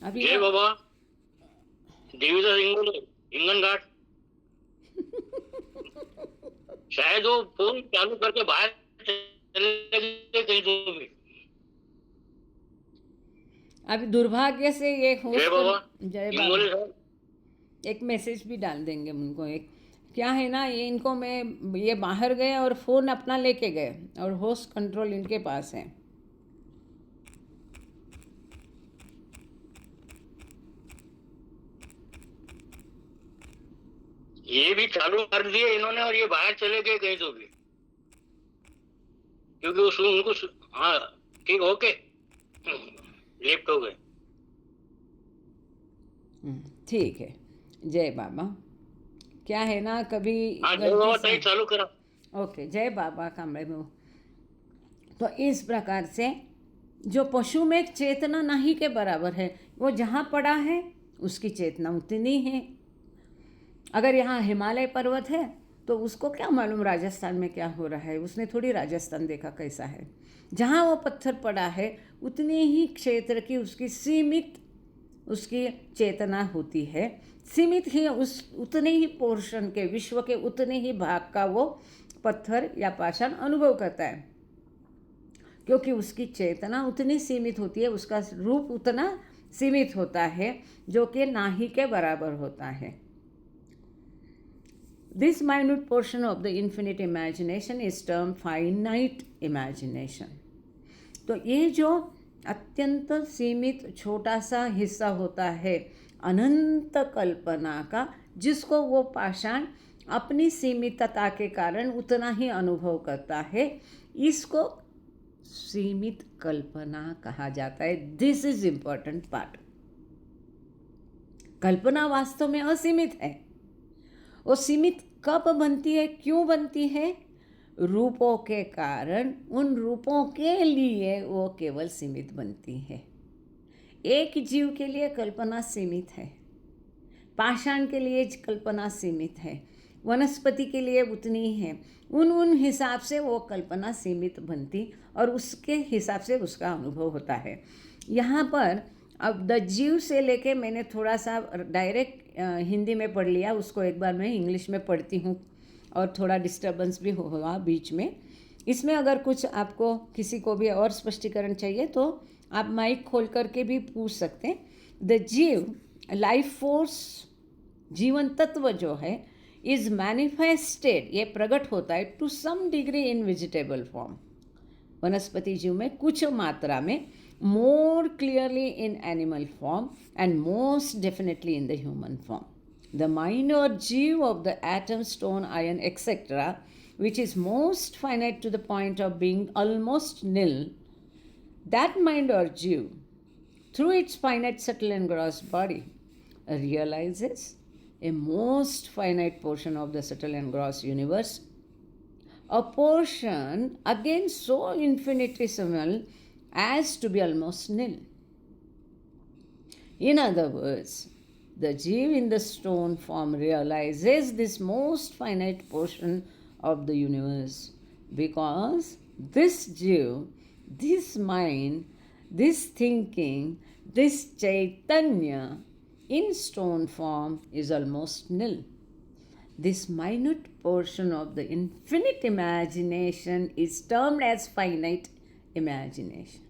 अभी जय बाबा. देवीदास इंगोले, हिंगणघाट. शायद वो फोन चालू करके बाहर चले गए कहीं तो भी. अभी दुर्भाग्य से ये जय बाबा. जय इंगोले बाबा साहब. एक मैसेज भी डाल देंगे उनको। एक क्या है ना, ये इनको मैं ये बाहर गए और फ़ोन अपना लेके गए और होस्ट कंट्रोल इनके पास है। ये भी चालू कर दिए इन्होंने और ये बाहर चले गए कहीं तो भी, क्योंकि उनको हाँ ठीक ओके लेफ्ट हो गए. ठीक है। जय बाबा। क्या है ना, कभी हाँ जय बाबा ताई चालू करा. ओके, जय बाबा कामड़े में। तो इस प्रकार से जो पशु में चेतना नहीं के बराबर है, वो जहाँ पड़ा है उसकी चेतना उतनी है। अगर यहाँ हिमालय पर्वत है तो उसको क्या मालूम राजस्थान में क्या हो रहा है, उसने थोड़ी राजस्थान देखा कैसा है। जहाँ वो पत्थर पड़ा है उतने ही क्षेत्र की उसकी सीमित उसकी चेतना होती है, सीमित ही उतने ही पोर्शन के, विश्व के उतने ही भाग का वो पत्थर या पाषाण अनुभव करता है, क्योंकि उसकी चेतना उतनी सीमित होती है, उसका रूप उतना सीमित होता है जो कि नाही के बराबर होता है। This minute portion of the infinite imagination is termed finite imagination. तो ये जो अत्यंत सीमित छोटा सा हिस्सा होता है अनंत कल्पना का, जिसको वो पाषाण अपनी सीमितता के कारण उतना ही अनुभव करता है, इसको सीमित कल्पना कहा जाता है। This is important part. कल्पना वास्तव में असीमित है। वो सीमित कब बनती है, क्यों बनती है? रूपों के कारण। उन रूपों के लिए वो केवल सीमित बनती है। एक जीव के लिए कल्पना सीमित है, पाषाण के लिए कल्पना सीमित है, वनस्पति के लिए उतनी है। उन हिसाब से वो कल्पना सीमित बनती और उसके हिसाब से उसका अनुभव होता है। यहाँ पर अब द जीव से लेके मैंने थोड़ा सा डायरेक्ट हिंदी में पढ़ लिया, उसको एक बार मैं इंग्लिश में पढ़ती हूँ और थोड़ा डिस्टर्बेंस भी होगा बीच में। इसमें अगर कुछ आपको किसी को भी और स्पष्टीकरण चाहिए तो आप माइक खोल करके भी पूछ सकते हैं। द जीव, लाइफ फोर्स, जीवन तत्व जो है, इज मैनिफेस्टेड, ये प्रकट होता है to some degree in vegetable form, वनस्पति जीव में कुछ मात्रा में, more clearly in animal form, and most definitely in the human form. The mind or jiva of the atom, stone, iron, etc., which is most finite to the point of being almost nil, that mind or jiva, through its finite, subtle and gross body, realizes a most finite portion of the subtle and gross universe, a portion again so infinitesimal as to be almost nil. In other words, the jiva in the stone form realizes this most finite portion of the universe, because this jiva, this mind, this thinking, this chaitanya in stone form is almost nil. This minute portion of the infinite imagination is termed as finite imagination.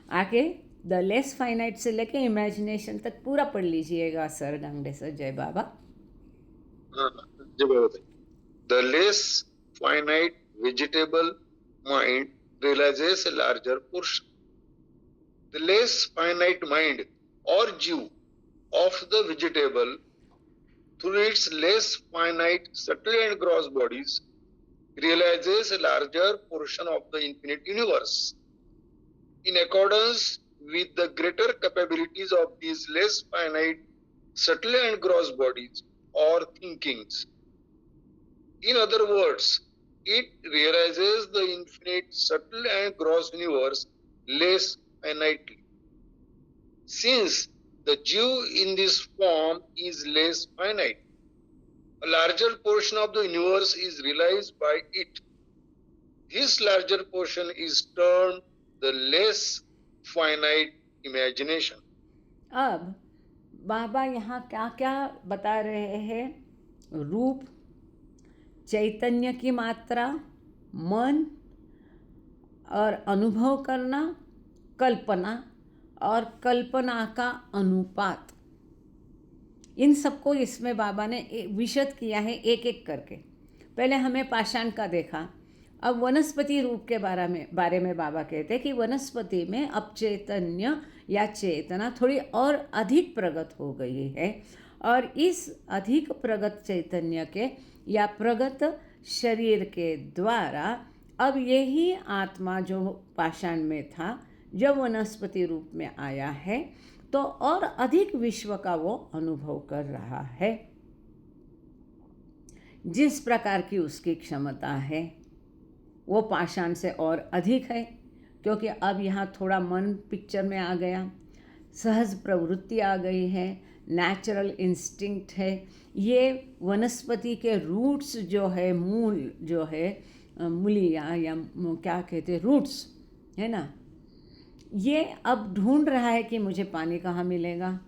आगे the less finite से लेके imagination तक पूरा पढ़ लीजिएगा sir Gangade sir. जय बाबा। हाँ, जब बताइए the less finite vegetable mind realizes a larger portion. The less finite mind or Jew of the vegetable through its less finite subtle and gross bodies realizes a larger portion of the infinite universe. In accordance with the greater capabilities of these less finite subtle and gross bodies or thinkings. In other words, it realizes the infinite subtle and gross universe less finitely. Since the Jew in this form is less finite, a larger portion of the universe is realized by it. This larger portion is termed the less finite imagination. अब बाबा यहाँ क्या क्या बता रहे हैं? रूप, चैतन्य की मात्रा, मन और अनुभव करना, कल्पना और कल्पना का अनुपात, इन सबको इसमें बाबा ने विशद किया है एक एक करके। पहले हमें पाषाण का देखा, अब वनस्पति रूप के बारे में बाबा कहते हैं कि वनस्पति में अब चैतन्य या चेतना थोड़ी और अधिक प्रगत हो गई है, और इस अधिक प्रगत चैतन्य के या प्रगत शरीर के द्वारा अब यही आत्मा जो पाषाण में था जब वनस्पति रूप में आया है तो और अधिक विश्व का वो अनुभव कर रहा है। जिस प्रकार की उसकी क्षमता है वो पाषाण से और अधिक है, क्योंकि अब यहाँ थोड़ा मन पिक्चर में आ गया, सहज प्रवृत्ति आ गई है, नेचुरल इंस्टिंक्ट है। ये वनस्पति के रूट्स जो है, मूल जो है, मूलिया या क्या कहते हैं, रूट्स है ना, ये अब ढूंढ रहा है कि मुझे पानी कहाँ मिलेगा,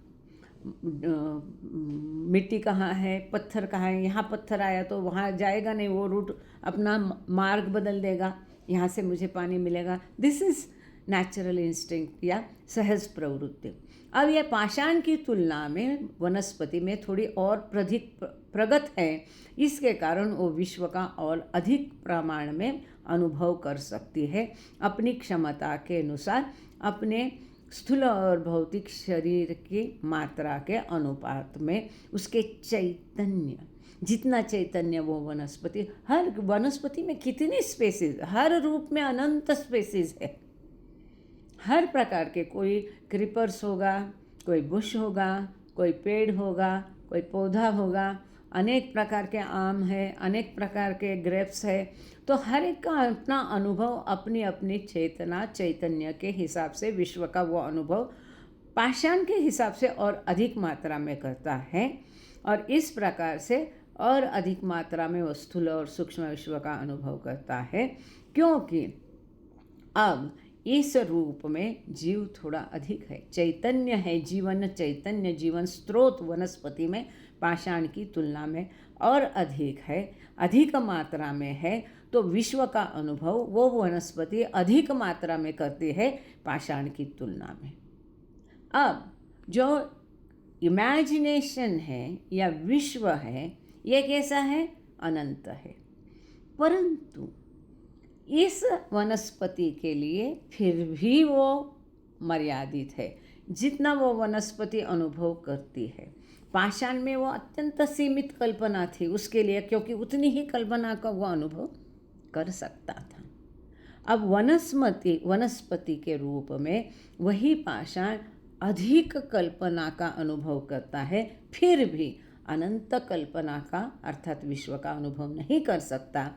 मिट्टी कहाँ है, पत्थर कहाँ है। यहाँ पत्थर आया तो वहाँ जाएगा नहीं, वो रूट अपना मार्ग बदल देगा, यहाँ से मुझे पानी मिलेगा। दिस इज़ नेचुरल इंस्टिंक्ट या सहज प्रवृत्ति। अब यह पाषाण की तुलना में वनस्पति में थोड़ी और प्रगत है, इसके कारण वो विश्व का और अधिक प्रमाण में अनुभव कर सकती है अपनी क्षमता के अनुसार, अपने स्थूल और भौतिक शरीर की मात्रा के अनुपात में। उसके चैतन्य, जितना चैतन्य वो वनस्पति, हर वनस्पति में कितनी स्पेसीज, हर रूप में अनंत स्पेसीज है, हर प्रकार के, कोई क्रीपर्स होगा, कोई बुश होगा, कोई पेड़ होगा, कोई पौधा होगा, अनेक प्रकार के आम है, अनेक प्रकार के ग्रेप्स है। तो हर एक का अपना अनुभव अपनी अपनी चेतना चैतन्य के हिसाब से विश्व का वो अनुभव पाषाण के हिसाब से और अधिक मात्रा में करता है, और इस प्रकार से और अधिक मात्रा में वो स्थूल और सूक्ष्म विश्व का अनुभव करता है, क्योंकि अब इस रूप में जीव थोड़ा अधिक है, चैतन्य है, जीवन चैतन्य, जीवन स्रोत वनस्पति में पाषाण की तुलना में और अधिक है, अधिक मात्रा में है। तो विश्व का अनुभव वो वनस्पति अधिक मात्रा में करती है पाषाण की तुलना में। अब जो इमेजिनेशन है या विश्व है, ये कैसा है? अनंत है, परंतु इस वनस्पति के लिए फिर भी वो मर्यादित है, जितना वो वनस्पति अनुभव करती है। पाषाण में वो अत्यंत सीमित कल्पना थी उसके लिए, क्योंकि उतनी ही कल्पना का वो अनुभव कर सकता था। अब वनस्पति के रूप में वही पाषाण अधिक कल्पना का अनुभव करता है, फिर भी अनंत कल्पना का अर्थात विश्व का अनुभव नहीं कर सकता।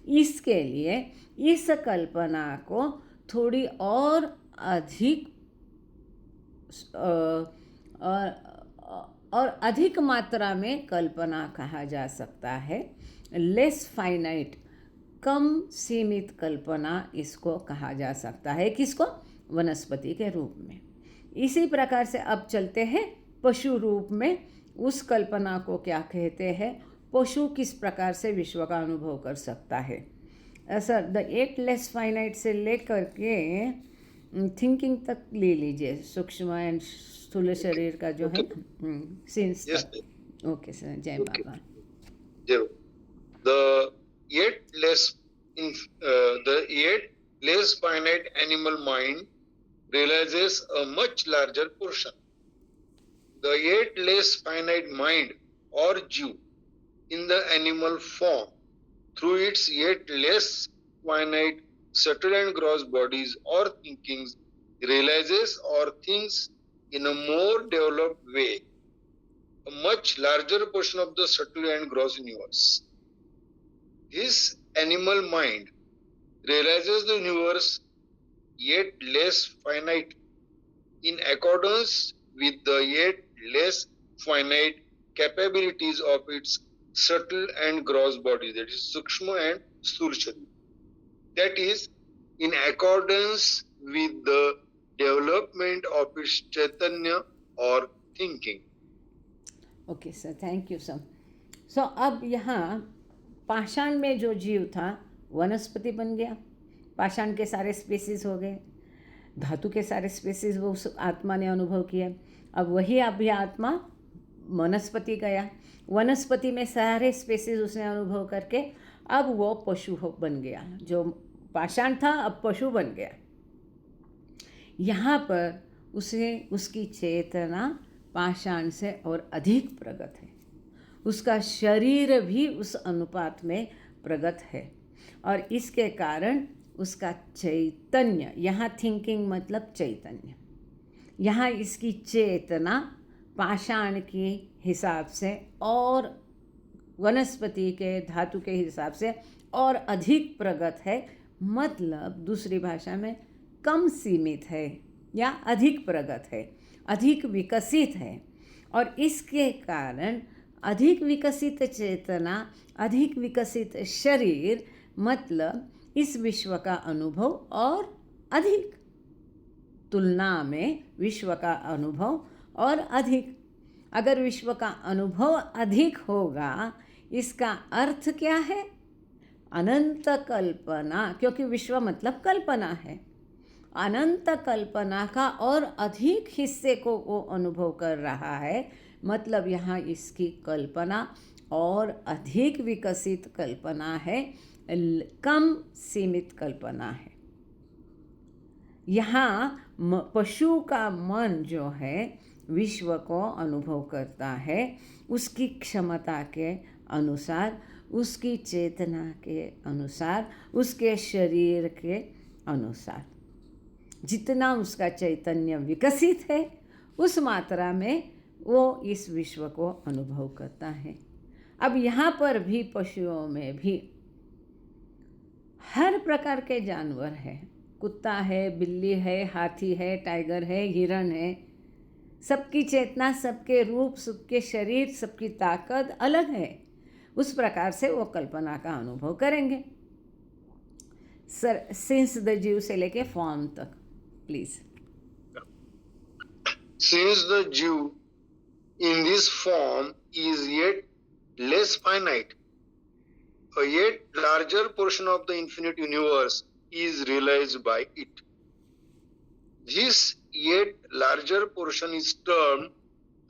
इसके लिए इस कल्पना को थोड़ी और अधिक और अधिक मात्रा में कल्पना कहा जा सकता है। लेस फाइनाइट, कम सीमित कल्पना इसको कहा जा सकता है। किसको? वनस्पति के रूप में। इसी प्रकार से अब चलते हैं पशु रूप में। उस कल्पना को क्या कहते हैं? पशु किस प्रकार से विश्व का अनुभव कर सकता है? सर द 8 लेस फाइनाइट से लेकर के थिंकिंग तक ले लीजिए, सूक्ष्म एंड स्थूल शरीर का जो है सिंस Yes, तक। ओके सर, जय okay. Baba. The yet less finite animal mind realizes a much larger portion. The yet less finite mind or Jew in the animal form through its yet less finite subtle and gross bodies or thinkings realizes or thinks in a more developed way a much larger portion of the subtle and gross universe. This animal mind realizes the universe yet less finite in accordance with the yet less finite capabilities of its subtle and gross bodies, that is Sukshma and Sthula Sharira. That is, in accordance with the development of its Chaitanya or thinking. Okay sir, thank you sir. So अब यहाँ पाषाण में जो जीव था वनस्पति बन गया, पाषाण के सारे स्पेसिस हो गए, धातु के सारे स्पेसिस वो उस आत्मा ने अनुभव किया। अब वही अभी आत्मा वनस्पति गया, वनस्पति में सारे स्पेसिस उसने अनुभव करके अब वो पशु बन गया। जो पाषाण था अब पशु बन गया। यहाँ पर उसे उसकी चेतना पाषाण से और अधिक प्रगत है, उसका शरीर भी उस अनुपात में प्रगत है और इसके कारण उसका चैतन्य, यहाँ थिंकिंग मतलब चैतन्य, यहाँ इसकी चेतना पाषाण के हिसाब से और वनस्पति के धातु के हिसाब से और अधिक प्रगत है। मतलब दूसरी भाषा में कम सीमित है या अधिक प्रगत है, अधिक विकसित है। और इसके कारण अधिक विकसित चेतना, अधिक विकसित शरीर, मतलब इस विश्व का अनुभव और अधिक, तुलना में विश्व का अनुभव और अधिक। अगर विश्व का अनुभव अधिक होगा, इसका अर्थ क्या है? अनंत कल्पना, क्योंकि विश्व मतलब कल्पना है। अनंत कल्पना का और अधिक हिस्से को वो अनुभव कर रहा है, मतलब यहाँ इसकी कल्पना और अधिक विकसित कल्पना है, कम सीमित कल्पना है। यहाँ पशु का मन जो है विश्व को अनुभव करता है उसकी क्षमता के अनुसार, उसकी चेतना के अनुसार, उसके शरीर के अनुसार। जितना उसका चैतन्य विकसित है उस मात्रा में वो इस विश्व को अनुभव करता है। अब यहाँ पर भी पशुओं में भी हर प्रकार के जानवर हैं, कुत्ता है, बिल्ली है, हाथी है, टाइगर है, हिरण है। सबकी चेतना, सबके रूप, सबके शरीर, सबकी ताकत अलग है। उस प्रकार से वो कल्पना का अनुभव करेंगे। सर, सिंस द जीव से लेके फॉर्म तक please. Since the Jew in this form is yet less finite, a yet larger portion of the infinite universe is realized by it. This yet larger portion is termed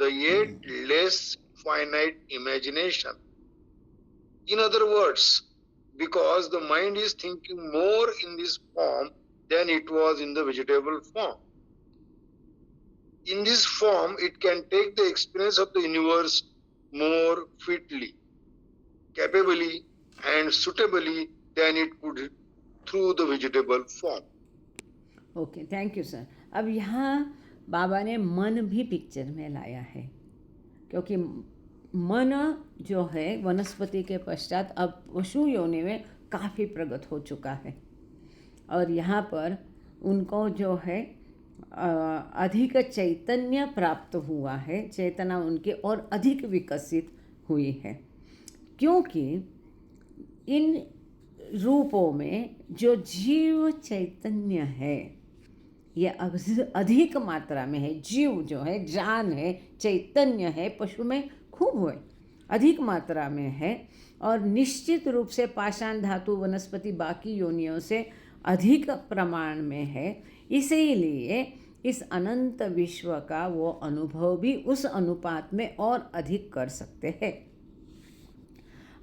the yet less finite imagination. In other words, because the mind is thinking more in this form than it was in the vegetable form. In this form, it can take the experience of the universe more fitly, capably, and suitably than it could through the vegetable form. Okay, thank you sir. अब यहाँ बाबा ने मन भी picture में लाया है, क्योंकि मन जो है वनस्पति के पश्चात अब पशु योनि में काफ़ी प्रगत हो चुका है और यहाँ पर उनको जो है अधिक चैतन्य प्राप्त हुआ है, चेतना उनकी और अधिक विकसित हुई है, क्योंकि इन रूपों में जो जीव चैतन्य है ये अधिक मात्रा में है। जीव जो है, जान है, चैतन्य है, पशु में खूब है, अधिक मात्रा में है और निश्चित रूप से पाषाण धातु वनस्पति बाकी योनियों से अधिक प्रमाण में है, इसीलिए इस अनंत विश्व का वो अनुभव भी उस अनुपात में और अधिक कर सकते हैं।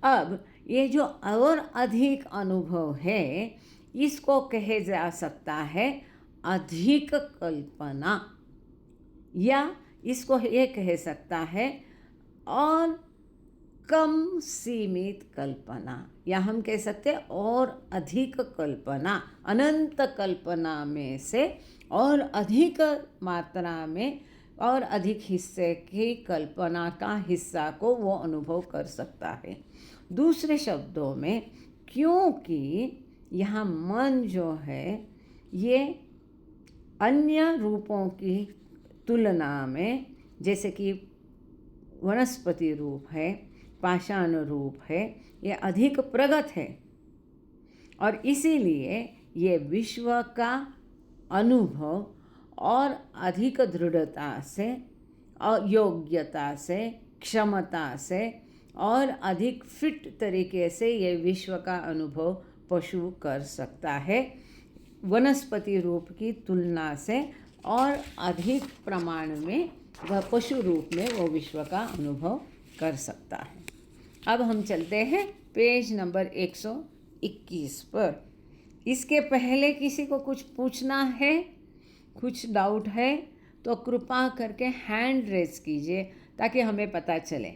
अब ये जो और अधिक अनुभव है, इसको कहे जा सकता है अधिक कल्पना, या इसको ये कह सकता है और कम सीमित कल्पना, या हम कह सकते हैं और अधिक कल्पना। अनंत कल्पना में से और अधिक मात्रा में और अधिक हिस्से की कल्पना का हिस्सा को वो अनुभव कर सकता है। दूसरे शब्दों में, क्योंकि यहाँ मन जो है ये अन्य रूपों की तुलना में, जैसे कि वनस्पति रूप है, पाषाण रूप है, ये अधिक प्रगत है, और इसीलिए ये विश्व का अनुभव और अधिक दृढ़ता से और योग्यता से, क्षमता से और अधिक फिट तरीके से ये विश्व का अनुभव पशु कर सकता है वनस्पति रूप की तुलना से, और अधिक प्रमाण में वह पशु रूप में वो विश्व का अनुभव कर सकता है। अब हम चलते हैं पेज नंबर 121 पर। इसके पहले किसी को कुछ पूछना है, कुछ डाउट है तो कृपा करके हैंड रेज कीजिए ताकि हमें पता चले,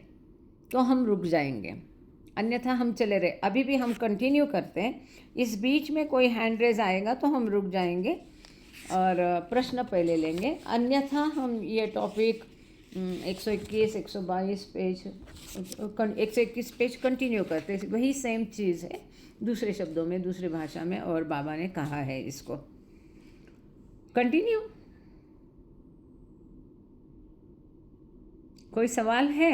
तो हम रुक जाएंगे, अन्यथा हम चले रहे। अभी भी हम कंटिन्यू करते हैं, इस बीच में कोई हैंड रेज आएगा तो हम रुक जाएंगे और प्रश्न पहले लेंगे, अन्यथा हम ये टॉपिक 121, 122 पेज, 121 पेज कंटिन्यू करते हैं। वही सेम चीज़ है, दूसरे शब्दों में, दूसरी भाषा में, और बाबा ने कहा है इसको। कंटिन्यू। कोई सवाल है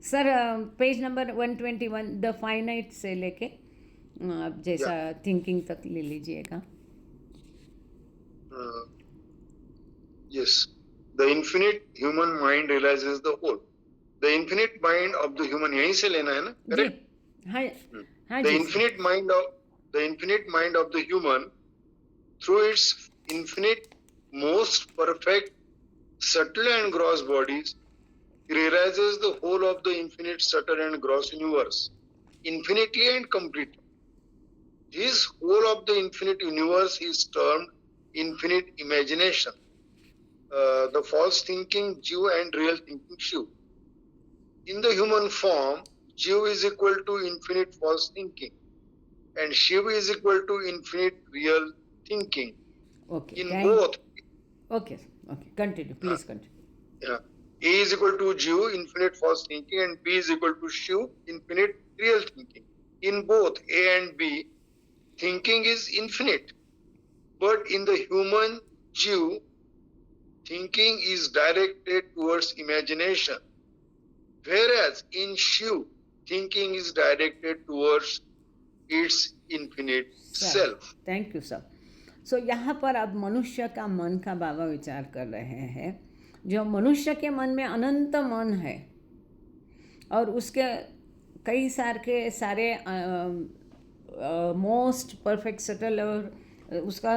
sir? Page number 121 the finite से लेके आप जैसा थिंकिंग तक ले लीजिएगा। Yes, the infinite human mind realizes the whole. The infinite mind of the human, यहीं से लेना है ना, correct? हाँ हाँ The जी। infinite mind of the human, through its infinite, most perfect, subtle and gross bodies, realizes the whole of the infinite, subtle and gross universe, infinitely and completely. This whole of the infinite universe is termed infinite imagination. The false thinking Jew and real thinking Shiv. In the human form, Jew is equal to infinite false thinking, and Shiv is equal to infinite real thinking. Okay. In both, Okay. Continue. Please continue. A is equal to Jew, infinite false thinking, and B is equal to Shiv, infinite real thinking. In both A and B, thinking is infinite, but in the human Jew, thinking is directed towards imagination, whereas in Shiv, thinking is directed towards its infinite self. Thank you sir. So यहाँ पर अब मनुष्य का मन का बाबा विचार कर रहे हैं। जो मनुष्य के मन में अनंत मन है और उसके कई सारे मोस्ट परफेक्ट सटल और उसका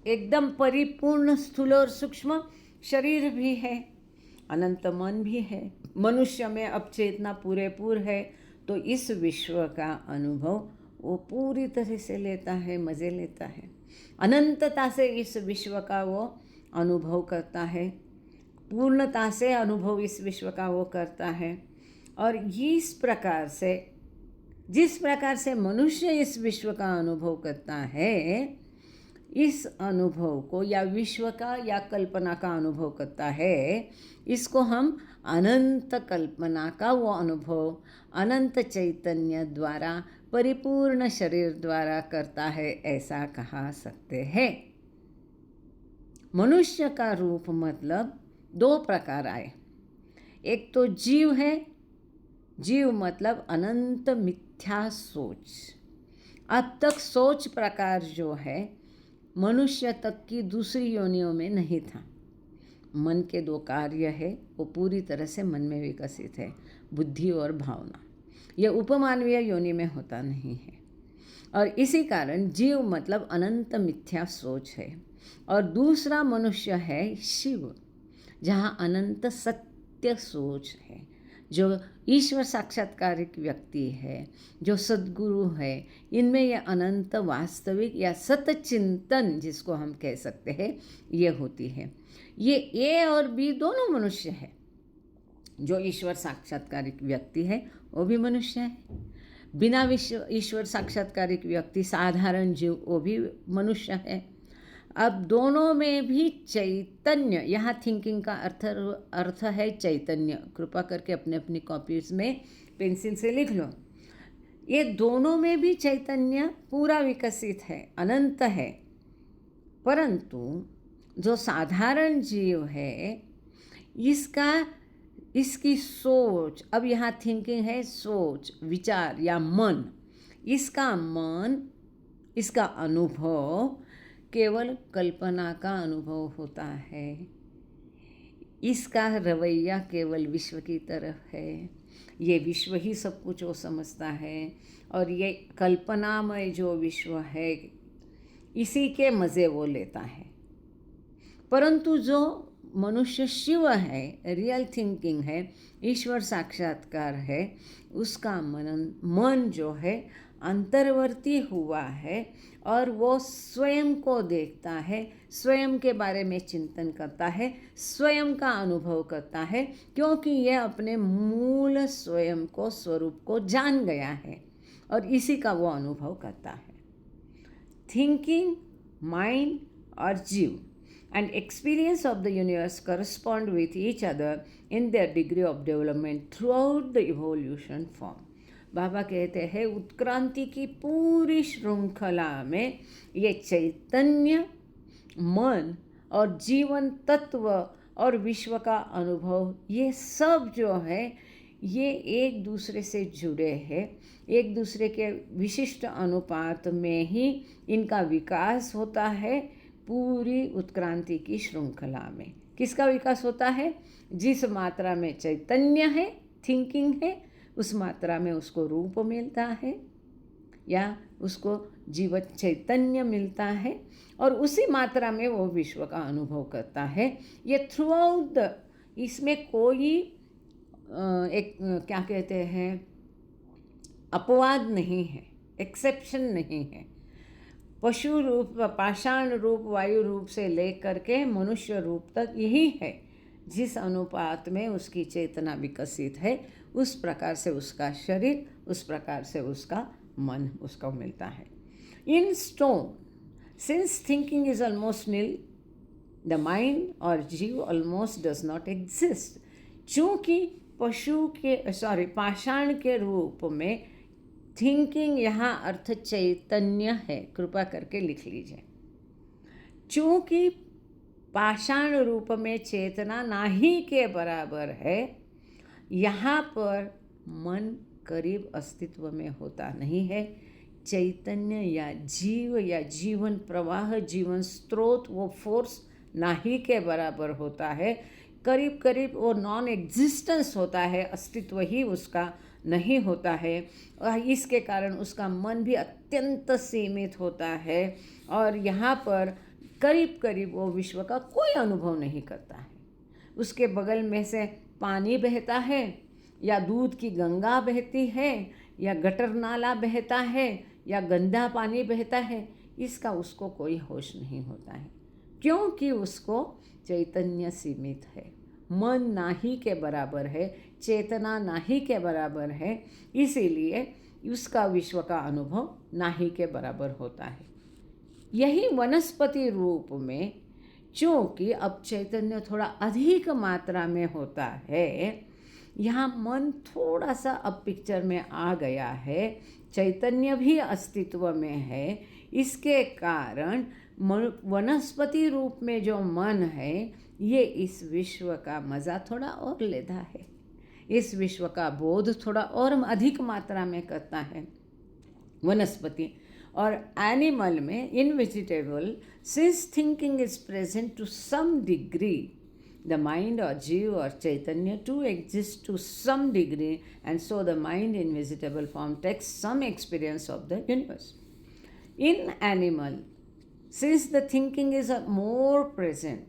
एकदम परिपूर्ण स्थूल और सूक्ष्म शरीर भी है, अनंत मन भी है, मनुष्य में अब चेतना पूरेपूर है, तो इस विश्व का अनुभव वो पूरी तरह से लेता है, मज़े लेता है, अनंतता से इस विश्व का वो अनुभव करता है, पूर्णता से अनुभव इस विश्व का वो करता है। और इस प्रकार से जिस प्रकार से मनुष्य इस विश्व का अनुभव करता है, इस अनुभव को या विश्व का या कल्पना का अनुभव करता है, इसको हम अनंत कल्पना का वो अनुभव अनंत चैतन्य द्वारा परिपूर्ण शरीर द्वारा करता है, ऐसा कहा सकते हैं। मनुष्य का रूप मतलब दो प्रकार आए। एक तो जीव है, जीव मतलब अनंत मिथ्या सोच। अब तक सोच प्रकार जो है मनुष्य तक की दूसरी योनियों में नहीं था। मन के दो कार्य है, वो पूरी तरह से मन में विकसित है, बुद्धि और भावना। यह उपमानवीय योनि में होता नहीं है। और इसी कारण जीव मतलब अनंत मिथ्या सोच है। और दूसरा मनुष्य है शिव, जहाँ अनंत सत्य सोच है, जो ईश्वर साक्षात्कारिक व्यक्ति है, जो सद्गुरु है। इनमें यह अनंत वास्तविक या सत चिंतन जिसको हम कह सकते हैं ये होती है। ये ए और बी दोनों मनुष्य है। जो ईश्वर साक्षात्कारिक व्यक्ति है वो भी मनुष्य है, बिना ईश्वर साक्षात्कारिक व्यक्ति साधारण जीव वो भी मनुष्य है। अब दोनों में भी चैतन्य, यहाँ थिंकिंग का अर्थ है चैतन्य। कृपा करके अपने अपनी कॉपीज में पेंसिल से लिख लो। ये दोनों में भी चैतन्य पूरा विकसित है, अनंत है। परंतु जो साधारण जीव है इसकी सोच, अब यहाँ थिंकिंग है सोच, विचार या मन। इसका अनुभव केवल कल्पना का अनुभव होता है। इसका रवैया केवल विश्व की तरफ है। ये विश्व ही सब कुछ वो समझता है और ये कल्पनामय जो विश्व है इसी के मज़े वो लेता है। परंतु जो मनुष्य शिव है, रियल थिंकिंग है, ईश्वर साक्षात्कार है, उसका मन जो है अंतर्वर्ती हुआ है और वो स्वयं को देखता है, स्वयं के बारे में चिंतन करता है, स्वयं का अनुभव करता है, क्योंकि यह अपने मूल स्वयं को, स्वरूप को जान गया है और इसी का वो अनुभव करता है। थिंकिंग, माइंड और जीव and experience of the universe correspond with each other in their degree of development throughout the evolution form. बाबा कहते हैं उत्क्रांति की पूरी श्रृंखला में ये चैतन्य, मन और जीवन तत्व और विश्व का अनुभव, ये सब जो है ये एक दूसरे से जुड़े हैं। एक दूसरे के विशिष्ट अनुपात में ही इनका विकास होता है। पूरी उत्क्रांति की श्रृंखला में किसका विकास होता है? जिस मात्रा में चैतन्य है, थिंकिंग है, उस मात्रा में उसको रूप मिलता है या उसको जीवत चैतन्य मिलता है और उसी मात्रा में वो विश्व का अनुभव करता है। ये थ्रू आउट इसमें कोई एक क्या कहते हैं अपवाद नहीं है, एक्सेप्शन नहीं है। पशु रूप, पाषाण रूप, वायु रूप से लेकर के मनुष्य रूप तक यही है। जिस अनुपात में उसकी चेतना विकसित है उस प्रकार से उसका शरीर, उस प्रकार से उसका मन उसको मिलता है। In stone, since thinking is almost nil, the mind और jiva almost does not exist. चूँकि पाषाण के रूप में थिंकिंग यहाँ अर्थ चैतन्य है, कृपा करके लिख लीजिए। चूँकि पाषाण रूप में चेतना नाही के बराबर है, यहाँ पर मन करीब अस्तित्व में होता नहीं है। चैतन्य या जीव या जीवन प्रवाह, जीवन स्रोत, वो फोर्स नाही के बराबर होता है। करीब करीब वो नॉन एग्जिस्टेंस होता है, अस्तित्व ही उसका नहीं होता है और इसके कारण उसका मन भी अत्यंत सीमित होता है और यहाँ पर करीब करीब वो विश्व का कोई अनुभव नहीं करता है। उसके बगल में से पानी बहता है या दूध की गंगा बहती है या गटर नाला बहता है या गंदा पानी बहता है, इसका उसको कोई होश नहीं होता है, क्योंकि उसको चैतन्य सीमित है। मन नाही के बराबर है, चेतना नाही के बराबर है, इसीलिए उसका विश्व का अनुभव नाही के बराबर होता है। यही वनस्पति रूप में, चूँकि अब चैतन्य थोड़ा अधिक मात्रा में होता है, यहाँ मन थोड़ा सा अब पिक्चर में आ गया है, चैतन्य भी अस्तित्व में है, इसके कारण वनस्पति रूप में जो मन है ये इस विश्व का मज़ा थोड़ा और लेता है, इस विश्व का बोध थोड़ा और अधिक मात्रा में करता है। वनस्पति और एनिमल में, in vegetable, since thinking is present to some degree, the mind और जीव और चैतन्य to exist to some degree, and so the mind in vegetable form takes some experience of the universe. In animal, since the thinking is more present,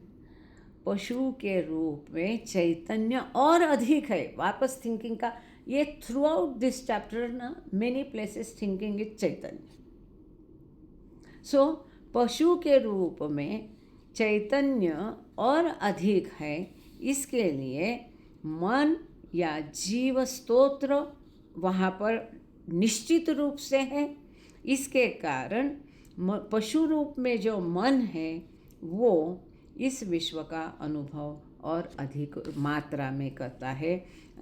पशु के रूप में चैतन्य और अधिक है. वापस थिंकिंग का ये थ्रू आउट दिस चैप्टर ना मेनी प्लेसेस थिंकिंग इज चैतन्य. सो पशु के रूप में चैतन्य और अधिक है. इसके लिए मन या जीव स्तोत्र वहाँ पर निश्चित रूप से है. इसके कारण पशु रूप में जो मन है वो इस विश्व का अनुभव और अधिक मात्रा में करता है.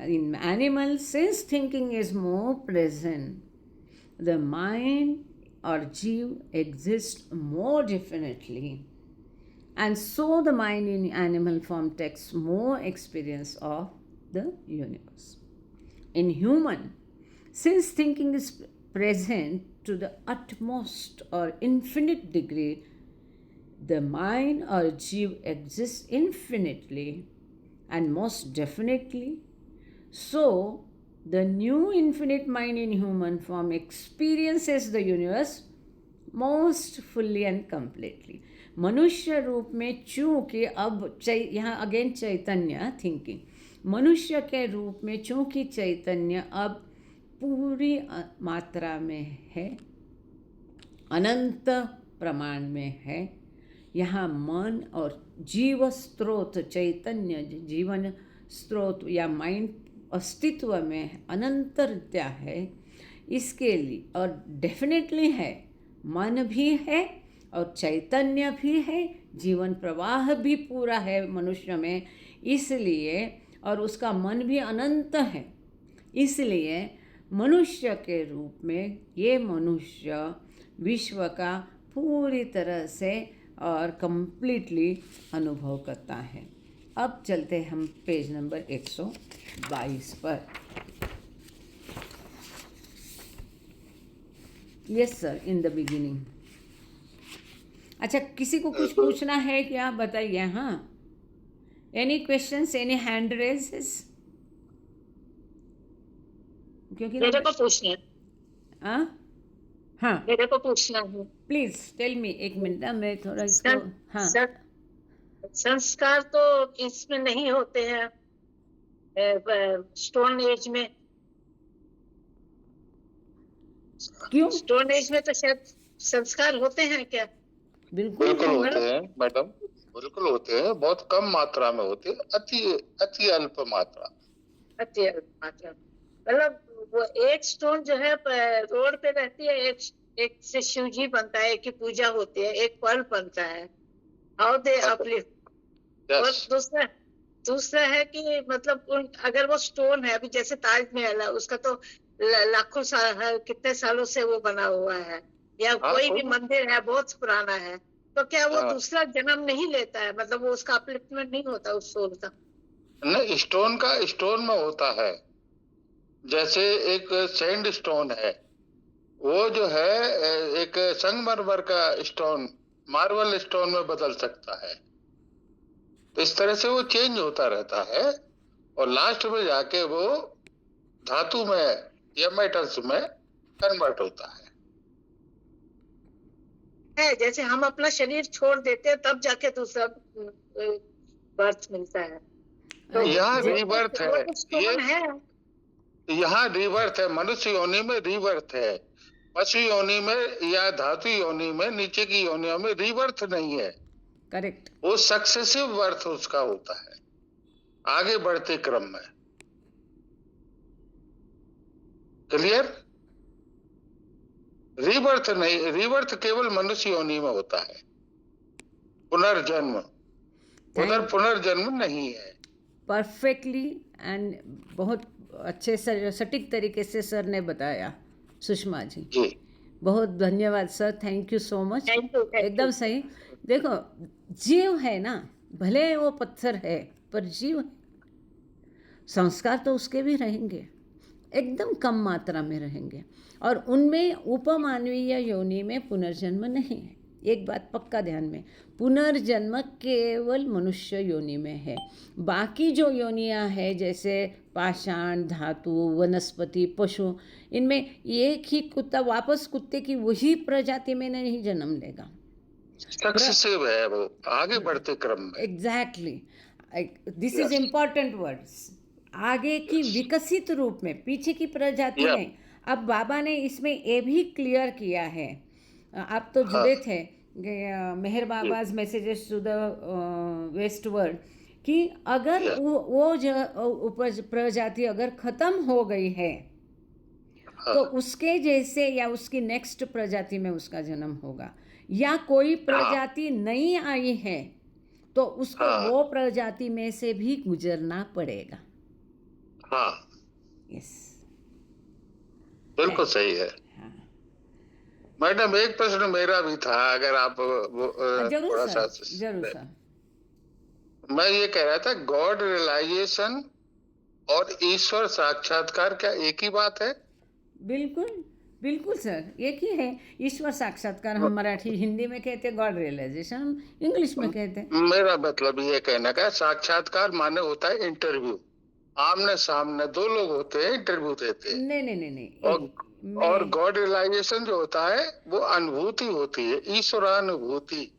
In animal since thinking is more present, the mind और जीव exist more definitely, and so the mind in animal form takes more experience of the universe. In human, since thinking is present to the utmost or infinite degree, the mind or jiv exists infinitely and most definitely. So the new infinite mind in human form experiences the universe most fully and completely. मनुष्य रूप में चूँकि अब यहाँ again चैतन्य thinking, मनुष्य के रूप में चूँकि चैतन्य अब पूरी मात्रा में है, अनंत प्रमाण में है. यहाँ मन और जीव स्रोत चैतन्य जीवन स्रोत या माइंड अस्तित्व में अनंतरता है. इसके लिए और डेफिनेटली है, मन भी है और चैतन्य भी है, जीवन प्रवाह भी पूरा है मनुष्य में. इसलिए और उसका मन भी अनंत है. इसलिए मनुष्य के रूप में ये मनुष्य विश्व का पूरी तरह से और कंप्लीटली अनुभव करता है. अब चलते हम पेज नंबर 122 पर. Yes sir, in the beginning. अच्छा, किसी को कुछ पूछना है क्या? बताइए. हाँ, any questions, any hand raises? क्योंकि मेरे को पूछना है. हाँ, मेरे को पूछना है. Please tell me. एक मिनट, मैं थोड़ा इसको. हाँ, संस्कार तो इसमें नहीं होते हैं स्टोन एज में. क्यों? स्टोन एज में तो शायद संस्कार होते हैं क्या? बिल्कुल होते हैं मैडम, बिल्कुल होते हैं. बहुत कम मात्रा में होते हैं, अति अल्प मात्रा. अति अल्प मात्रा. मतलब वो एक स्टोन जो है रोड पे रहती है, एक से शिव जी बनता है, एक की पूजा होती है, एक पर्ल बनता है. How they uplift. और दूसरा है कि मतलब अगर वो स्टोन है, अभी जैसे ताजमहल है, उसका तो लाखों साल कितने सालों से वो बना हुआ है, या कोई भी मंदिर है बहुत पुराना है, तो क्या वो दूसरा जन्म नहीं लेता है? मतलब वो उसका अपलिफ्टमेंट नहीं होता उस सोल का? नहीं, स्टोन में होता है. जैसे एक सैंड स्टोन है, वो जो है एक संगमरमर का स्टोन मार्बल स्टोन में बदल सकता है. तो इस तरह से वो चेंज होता रहता है और लास्ट में जाके वो धातु में या मेटल्स में कन्वर्ट होता है. जैसे हम अपना शरीर छोड़ देते हैं तब जाके दूसरा बर्थ मिलता है. तो यहाँ रीबर्थ है. ये है, यहाँ रीबर्थ है. मनुष्य योनि में रीबर्थ है. पशु योनि में या धातु योनि में, नीचे की योनियों में रीबर्थ नहीं है. करेक्ट. वो सक्सेसिव बर्थ उसका होता है आगे बढ़ते क्रम में. क्लियर? रीबर्थ नहीं, रीबर्थ केवल मनुष्य योनि में होता है. पुनर्जन्म, उधर पुनर्जन्म नहीं है. परफेक्टली एंड बहुत अच्छे सटीक तरीके से सर ने बताया. सुषमा जी, बहुत धन्यवाद sir, thank you so much. एकदम सही. देखो, जीव है ना, भले वो पत्थर है पर जीव है. संस्कार तो उसके भी रहेंगे, एकदम कम मात्रा में रहेंगे, और उनमें उपमानवीय योनि में पुनर्जन्म नहीं है. एक बात पक्का ध्यान में, पुनर्जन्म केवल मनुष्य योनि में है। बाकी जो योनियां हैं जैसे पाषाण, धातु, वनस्पति, पशु, इनमें एक ही कुत्ता वापस कुत्ते की वही प्रजाति में नहीं जन्म लेगा। सक्सेसिव है वो, आगे बढ़ते क्रम में। Exactly, this is important words. आगे की विकसित रूप में, पीछे की प्रजाति नहीं। अब बाबा ने इसमें ये भी क्लियर किया है, आप तो जुड़े थे Meher Baba's messages to the west world, कि अगर वो प्रजाति अगर खत्म हो गई है तो उसके जैसे या उसकी नेक्स्ट प्रजाति में उसका जन्म होगा, या कोई प्रजाति नहीं आई है तो उसको वो प्रजाति में से भी गुजरना पड़ेगा। हाँ, यस, बिल्कुल सही है। मैडम एक प्रश्न मेरा भी था, अगर आप जरूर थोड़ा सा। सर, जरूर सर। मैं ये कह रहा था, गॉड रियलाइजेशन और ईश्वर साक्षात्कार क्या एक ही बात है? बिल्कुल बिल्कुल सर, एक ही है। ईश्वर साक्षात्कार हम मराठी हिंदी में कहते हैं, गॉड रियलाइजेशन हम इंग्लिश में कहते हैं। मेरा मतलब ये कहना का, साक्षात्कार माने होता है इंटरव्यू, आमने सामने दो लोग होते हैं, इंटरव्यू देते हैं। नहीं नहीं नहीं नहीं, और गॉड रियलाइजेशन जो होता है वो अनुभूति होती है, ईश्वरानुभूति।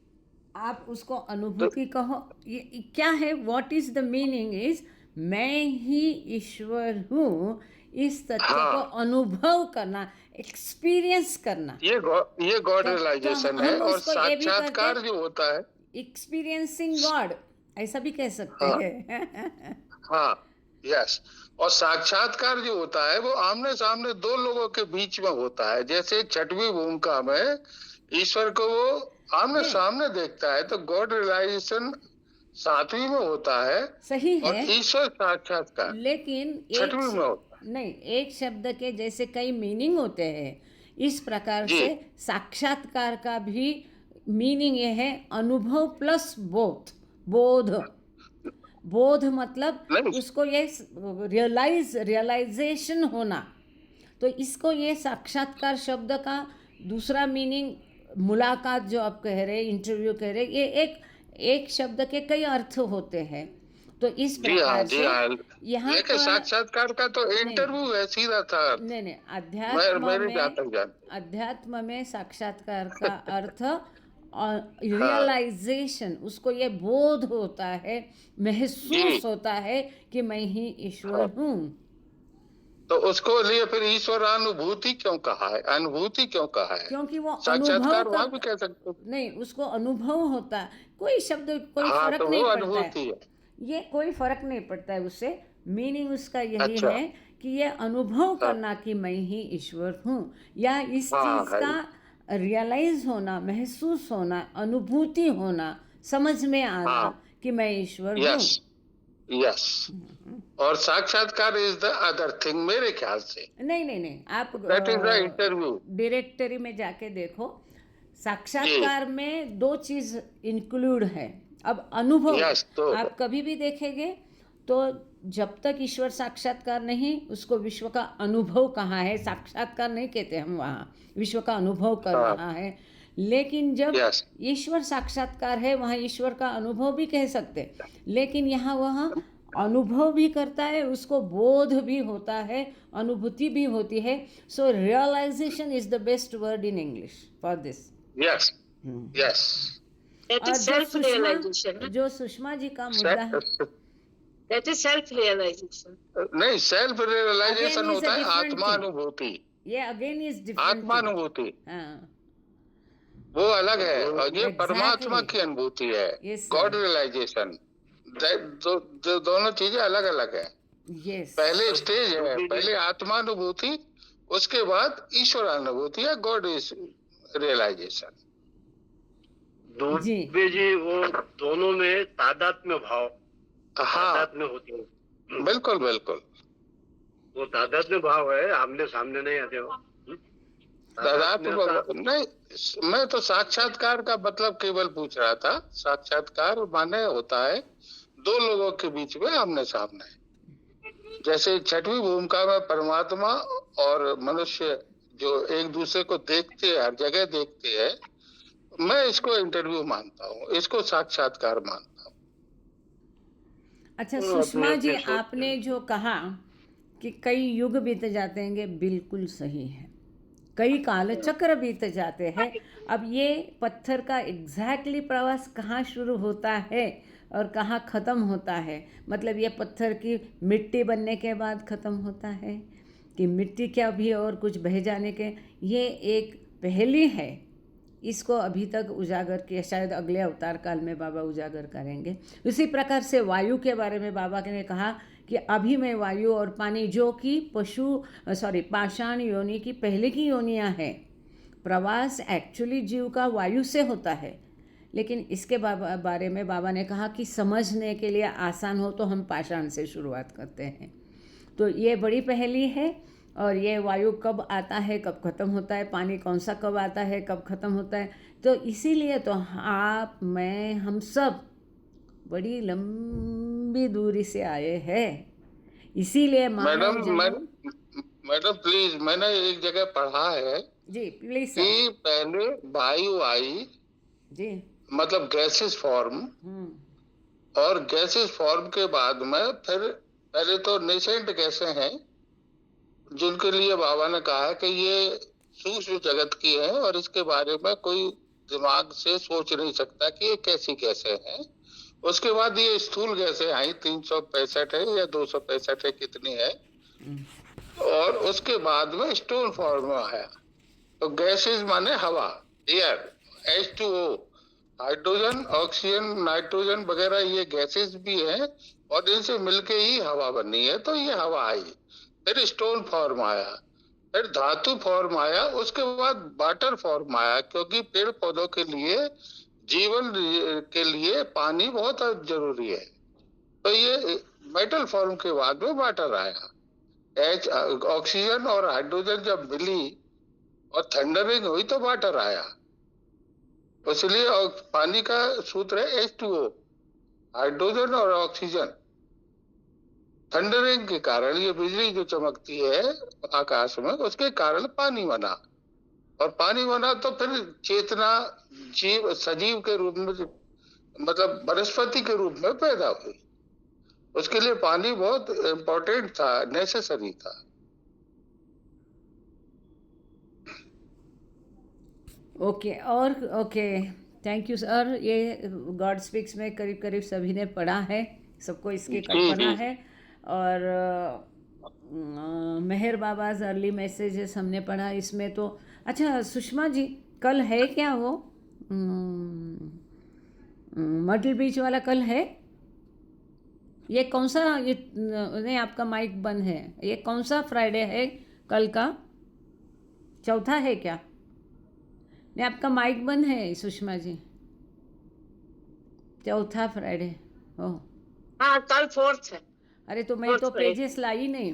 आप उसको अनुभूति कहो, ये क्या है? What is the meaning is, मैं ही ईश्वर हूँ, इस तथ्य को अनुभव करना, एक्सपीरियंस करना, ये गॉड रियलाइजेशन है। और साक्षात्कार जो होता है, एक्सपीरियंसिंग गॉड, ऐसा भी कह सकते हैं। हाँ, यस। और साक्षात्कार जो होता है वो आमने सामने दो लोगों के बीच में होता है। जैसे छठवीं भूमिका में ईश्वर को वो आमने सामने देखता है, तो गॉड रियलाइजेशन सातवीं में होता है। सही है, और ईश्वर साक्षात्कार लेकिन छठवीं में होता है। नहीं, एक शब्द के जैसे कई मीनिंग होते हैं, इस प्रकार से साक्षात्कार का भी मीनिंग ये है, अनुभव प्लस बोध। बोध मतलब उसको ये रियलाइजेशन होना। तो इसको ये साक्षात्कार शब्द का दूसरा मीनिंग, मुलाकात जो आप कह रहे, इंटरव्यू कह रहे, ये एक शब्द के कई अर्थ होते हैं। तो इस प्रकार से यहाँ पर साक्षात्कार का तो इंटरव्यू है, सीधा था। नहीं, अध्यात्म में साक्षात्कार का अर्थ रियलाइजेशन, उसको ये बोध होता है, महसूस होता है कि मैं ही ईश्वर हूँ। तो उसको लिए फिर ईश्वरानुभूति क्यों कहा है, अनुभूति क्यों कहा है? क्योंकि वो साक्षात्कार वहाँ भी कह सकते हो। नहीं, उसको अनुभव होता है, कोई शब्द कोई फर्क तो नहीं पड़ता अनुभूति है, ये कोई फर्क नहीं पड़ता है उससे। मीनिंग उसका यही है कि ये अनुभव करना कि मैं ही ईश्वर हूँ, या इस चीज का रियलाइज होना, महसूस होना, अनुभूति होना, समझ में आना कि मैं ईश्वर हूँ। यस। और साक्षात्कार इज द अदर थिंग, मेरे ख्याल से। नहीं, आप that is the interview. Directory में जाके देखो, साक्षात्कार में दो चीज इंक्लूड है। अब अनुभव आप कभी भी देखेंगे तो जब तक ईश्वर साक्षात्कार नहीं, उसको विश्व का अनुभव कहा है, साक्षात्कार नहीं कहते हम, वहाँ विश्व का अनुभव कर रहा है। लेकिन जब ईश्वर साक्षात्कार है, वहाँ ईश्वर का अनुभव भी कह सकते, लेकिन यहाँ वहाँ अनुभव भी करता है, उसको बोध भी होता है, अनुभूति भी होती है। So realisation is the best word in English for this. Yes, yes. जो सुषमा जी का मुद्दा है, That is self-realization. नहीं, सेल्फ रियलाइजेशन होता है आत्मानुभूति। ये अगेन इज डिफरेंट, आत्मानुभूति वो अलग है, और ये परमात्मा की अनुभूति है, गॉड रियलाइजेशन। दोनों चीजें अलग अलग है। पहले स्टेज है, पहले आत्मानुभूति, उसके बाद ईश्वरानुभूति या गॉड रियलाइजेशन। दुबे जी, वो दोनों में तादात्म्य भाव तादात्म्य होते हैं। बिल्कुल बिल्कुल, वो तादात्म्य भाव है, आमने सामने नहीं आते हो। नहीं, मैं तो साक्षात्कार का मतलब केवल पूछ रहा था। साक्षात्कार माने होता है दो लोगों के बीच में आमने सामने। जैसे छठवीं भूमिका में परमात्मा और मनुष्य जो एक दूसरे को देखते हैं, हर जगह देखते हैं, मैं इसको इंटरव्यू मानता हूँ, इसको साक्षात्कार मानता हूँ। अच्छा तो सुषमा अपने जी, अपने सोच आपने जो कहा कि कई युग बीत जाते हैं, बिल्कुल सही है। कई काल चक्र बीत जाते हैं। अब ये पत्थर का एग्जैक्टली प्रवास कहाँ शुरू होता है और कहाँ ख़त्म होता है, मतलब ये पत्थर की मिट्टी बनने के बाद ख़त्म होता है कि मिट्टी क्या भी और कुछ बह जाने के, ये एक पहेली है। इसको अभी तक उजागर किया, शायद अगले अवतार काल में बाबा उजागर करेंगे। उसी प्रकार से वायु के बारे में बाबा ने कहा कि अभी मैं वायु और पानी, जो कि पाषाण योनि की पहले की योनियाँ हैं। प्रवास एक्चुअली जीव का वायु से होता है, लेकिन इसके बारे में बाबा ने कहा कि समझने के लिए आसान हो तो हम पाषाण से शुरुआत करते हैं। तो ये बड़ी पहेली है। और ये वायु कब आता है, कब ख़त्म होता है, पानी कौन सा कब आता है, कब ख़त्म होता है, तो इसीलिए तो आप, मैं, हम सब बड़ी लंबी दूरी से आए हैं। इसीलिए मैडम प्लीज, मैंने एक जगह पढ़ा है जी प्लीज कि पहले वायु आई जी, मतलब गैसेस फॉर्म, और गैसेस फॉर्म के बाद में फिर पहले तो नेसेंट गैसें हैं जिनके लिए बाबा ने कहा है कि ये सूक्ष्म जगत की है और इसके बारे में कोई दिमाग से सोच नहीं सकता कि ये कैसी गैसें हैं। उसके बाद ये स्थूल गैसें आई, 365 है या 265 है, कितनी है, और उसके बाद में स्टोन फॉर्म में आया। तो गैसेस माने हवा, air, H2O, hydrogen, oxygen, nitrogen वगैरह, ये गैसेस भी हैं और इनसे मिलके ही हवा बनी है। तो ये हवा आई, फिर स्टोन फॉर्म आया, फिर धातु फॉर्म आया, उसके बाद वाटर फॉर्म आया, क्योंकि पेड़ पौधों के लिए, जीवन के लिए पानी बहुत जरूरी है। तो ये मेटल फॉर्म के बाद में वाटर आया। ऑक्सीजन और हाइड्रोजन जब मिली और थंडरिंग हुई तो वाटर आया। इसलिए पानी का सूत्र है H2O, हाइड्रोजन और ऑक्सीजन। थंडरिंग के कारण, ये बिजली जो चमकती है आकाश में, उसके कारण पानी बना, और पानी बना तो फिर चेतना जीव, सजीव के रूप में, मतलब वनस्पति के रूप में पैदा हुई। उसके लिए पानी बहुत इम्पोर्टेंट था, नेसेसरी था। Okay, thank you sir. ये गॉड स्पीक्स में करीब करीब सभी ने पढ़ा है, सबको इसकी कल्पना है। और मेहर बाबाज अर्ली मैसेजेस हमने पढ़ा इसमें। तो अच्छा सुषमा जी, कल है क्या वो मर्टल बीच वाला कल है? ये कौन सा, ये नहीं, आपका माइक बंद है। ये कौन सा फ्राइडे है कल का? चौथा है क्या? नहीं, आपका माइक बंद है सुषमा जी। चौथा फ्राइडे, ओह हाँ कल 4th है। अरे तो मैं तो पेजेस लाई नहीं,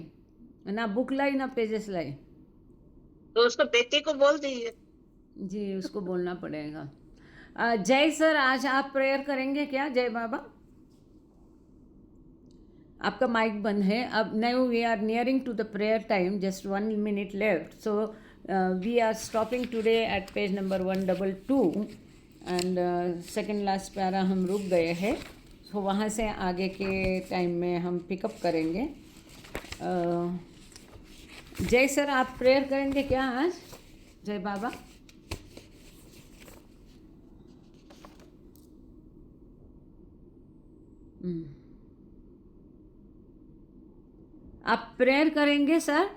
ना बुक लाई ना पेजेस लाई। तो उसको बेटी को बोल दीजिए। जी, उसको बोलना पड़ेगा। जय सर, आज आप प्रेयर करेंगे क्या? जय बाबा, आपका माइक बंद है। अब now we are nearing to the prayer time, just 1 minute left. So we are stopping today at page number 122 and second last para हम रुक गए हैं। तो वहाँ से आगे के टाइम में हम पिकअप करेंगे। जय सर, आप प्रेयर करेंगे क्या आज? जय बाबा, आप प्रेयर करेंगे सर?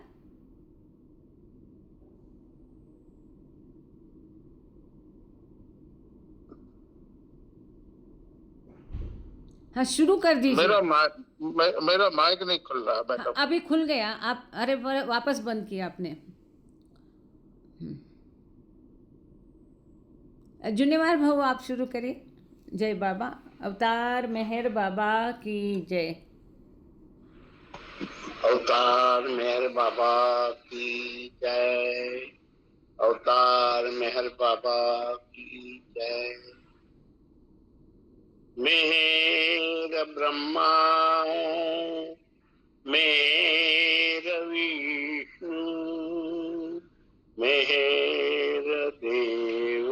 हाँ शुरू कर दीजिए। मेरा माइक नहीं खुल रहा मैडम। अभी खुल गया। आप, अरे वापस बंद किया आपने। जुन्नेवार भाऊ, आप शुरू करिए। जय बाबा, अवतार मेहर बाबा की जय। अवतार मेहर बाबा की जय। अवतार मेहर बाबा की जय। मेहर ब्रह्मा, मेहर विष्णु, मेहर देव,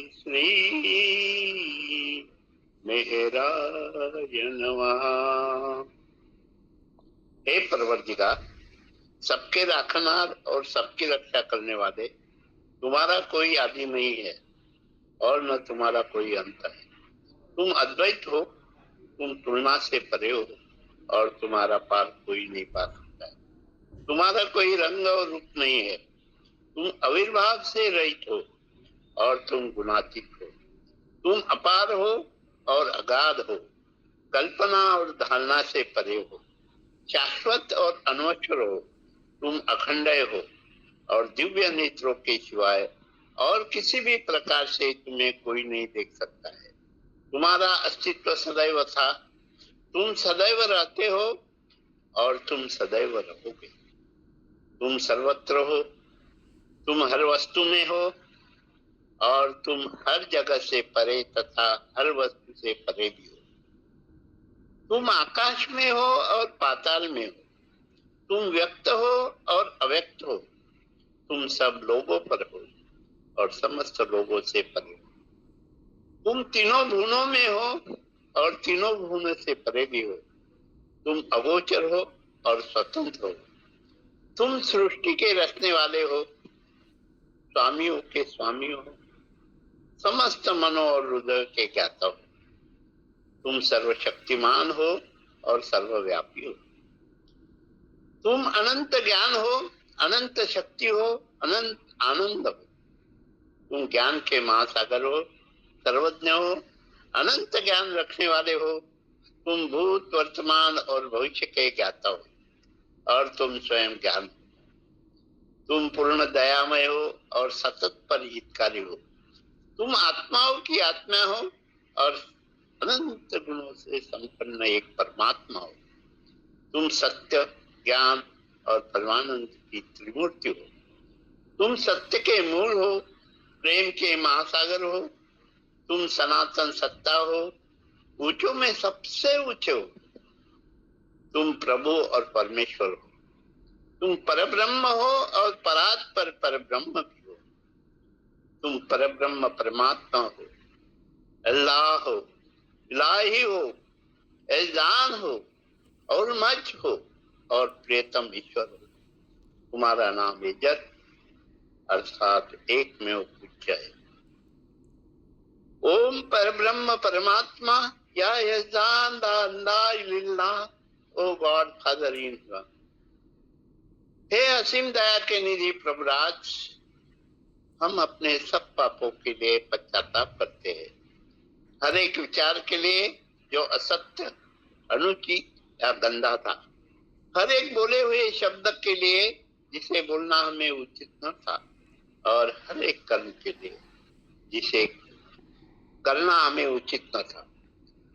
श्री मेहराय नमः। हे परवरदिगार, सबके राखनार और सबकी रक्षा करने वाले, तुम्हारा कोई आदि नहीं है और न तुम्हारा कोई अंत है। तुम अद्वैत हो, तुम तुलना से परे हो और तुम्हारा पार कोई नहीं पा सकता है। तुम्हारा कोई रंग और रूप नहीं है। तुम आविर्भाव से रहित हो और तुम गुणातीत हो। तुम अपार हो और अगाध हो, कल्पना और धारणा से परे हो, शाश्वत और अनश्वर हो। तुम अखंड हो और दिव्य नेत्रों के सिवाय और किसी भी प्रकार से तुम्हें कोई नहीं देख सकता है। तुम्हारा अस्तित्व सदैव था, तुम सदैव रहते हो और तुम सदैव रहोगे। तुम सर्वत्र हो, तुम हर वस्तु में हो और तुम हर जगह से परे तथा हर वस्तु से परे भी हो। तुम आकाश में हो और पाताल में हो, तुम व्यक्त हो और अव्यक्त हो। तुम सब लोगों पर हो और समस्त लोगों से परे हो। तुम तीनों भुवनों में हो और तीनों भुवनों से परे भी हो। तुम अगोचर हो और स्वतंत्र हो। तुम सृष्टि के रचने वाले हो, स्वामियों के स्वामी हो, समस्त मनो और हृदय के ज्ञाता हो। तुम सर्वशक्तिमान हो और सर्वव्यापी हो। तुम अनंत ज्ञान हो, अनंत शक्ति हो, अनंत आनंद हो। तुम ज्ञान के महासागर हो, सर्वज्ञ हो, अनंत ज्ञान रखने वाले हो। तुम भूत वर्तमान और भविष्य के ज्ञाता हो और तुम स्वयं ज्ञान हो। तुम पूर्ण दयामय हो और सतत परहितकारी हो। तुम आत्माओं की आत्मा हो और अनंत गुणों से संपन्न एक परमात्मा हो। तुम सत्य, ज्ञान और परमानंद की त्रिमूर्ति हो। तुम सत्य के मूल हो, प्रेम के महासागर हो। तुम सनातन सत्ता हो, ऊंचों में सबसे ऊंचे हो। तुम प्रभु और परमेश्वर हो। तुम परब्रह्म हो और परात्पर परब्रह्म भी हो। तुम परब्रह्म परमात्मा हो, अल्लाह हो, इलाही हो, एजान हो और मच हो और प्रियतम ईश्वर हो। तुम्हारा नाम इज्जत अर्थात एक में पूज्य है। ओम परब्रह्म परमात्मा या यजान दा, ओ गॉड फादर इन हेवन। हे असीम दया के निधि प्रभुराज, हम अपने सब पापों के लिए पश्चाताप करते हैं। हर एक विचार के लिए जो असत्य, अनुचित या गंदा था, हर एक बोले हुए शब्द के लिए जिसे बोलना हमें उचित न था, और हर एक कर्म के लिए जिसे करना हमें उचित न था।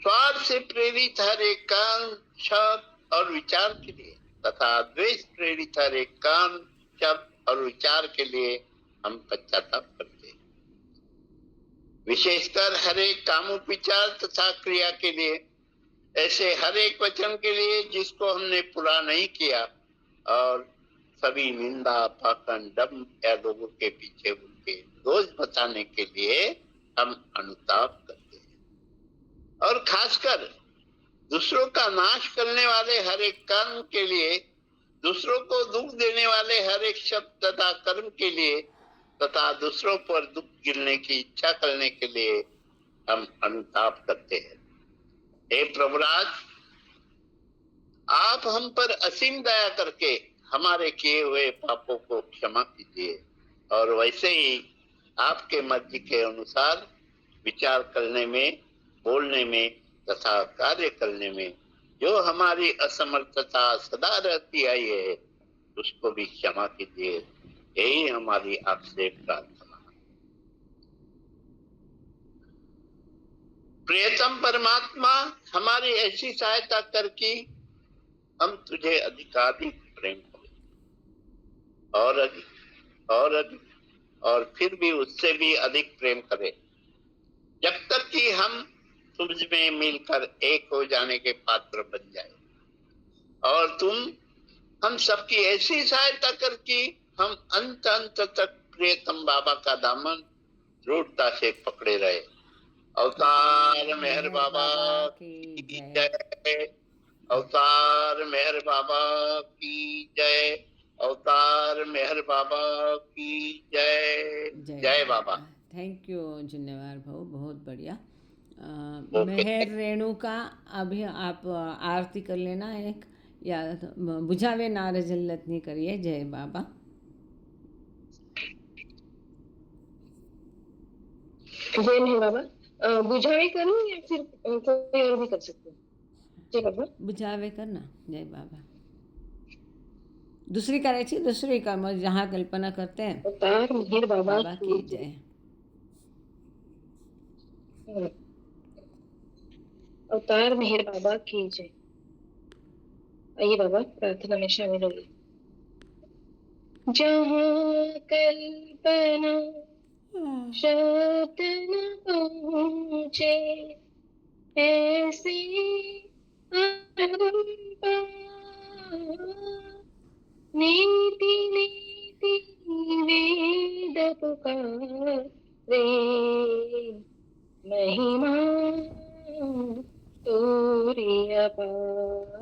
स्वार्थ से प्रेरित हर एक कर्म, शब्द और विचार के लिए तथा द्वेष प्रेरित हर एक कर्म, शब्द और विचार के लिए हम पश्चाताप करते हैं। विशेषकर हर एक कामुक विचार तथा क्रिया के लिए, ऐसे हर एक वचन के लिए जिसको हमने पूरा नहीं किया, और सभी निंदा, पाखंड, डंभ या लोगों के पीछे उनके दोष बताने के लिए हम अनुताप करते हैं। और खासकर दूसरों का नाश करने वाले हर एक कर्म के लिए, दूसरों को दुख देने वाले हर एक शब्द तथा कर्म के लिए तथा दूसरों पर दुख गिरने की इच्छा करने के लिए हम अनुताप करते हैं। हे प्रभुराज, आप हम पर असीम दया करके हमारे किए हुए पापों को क्षमा कीजिए, और वैसे ही आपके मर्जी के अनुसार विचार करने में, बोलने में तथा कार्य करने में जो हमारी असमर्थता सदा रहती आई है, उसको भी क्षमा कीजिए। यही हमारी आपसे प्रार्थना है। प्रियतम परमात्मा, हमारी ऐसी सहायता कर कि हम तुझे अधिकाधिक प्रेम करें, और अधिक और अधिक और फिर भी उससे भी अधिक प्रेम करें, जब तक कि हम तुझ में मिलकर एक हो जाने के पात्र बन जाए। और तुम हम सबकी ऐसी सहायता कर कि हम अंत अंत तक प्रियतम बाबा का दामन दृढ़ता से पकड़े रहे। अवतार मेहर बाबा की जय। अवतार मेहर बाबा की जय। अवतार मेहर बाबा की जय। जय बाबा। थैंक यू जिन्नेवार भाऊ, बहुत बढ़िया। मेहर रेणु का अभी आप आरती कर लेना एक, या बुझावे नार जल्लतनी करिए। जय बाबा। जय मेहर बाबा। बुझावे करूं या फिर कोई और भी कर सकते हैं? जय बाबा। बुझावे करना। जय बाबा। दूसरी करायची, दुसरी का मग जहाँ कल्पना करते हैं। अवतार मेहर बाबा की जय। अवतार मेहर बाबा की जय। आइए बाबा, प्रार्थना में शामिल होइए। जहाँ कल्पना शब्द न पहुँचे, ऐसे अपरंपार नीति नीति वेद पुकारे, महिमा तोरी अपार।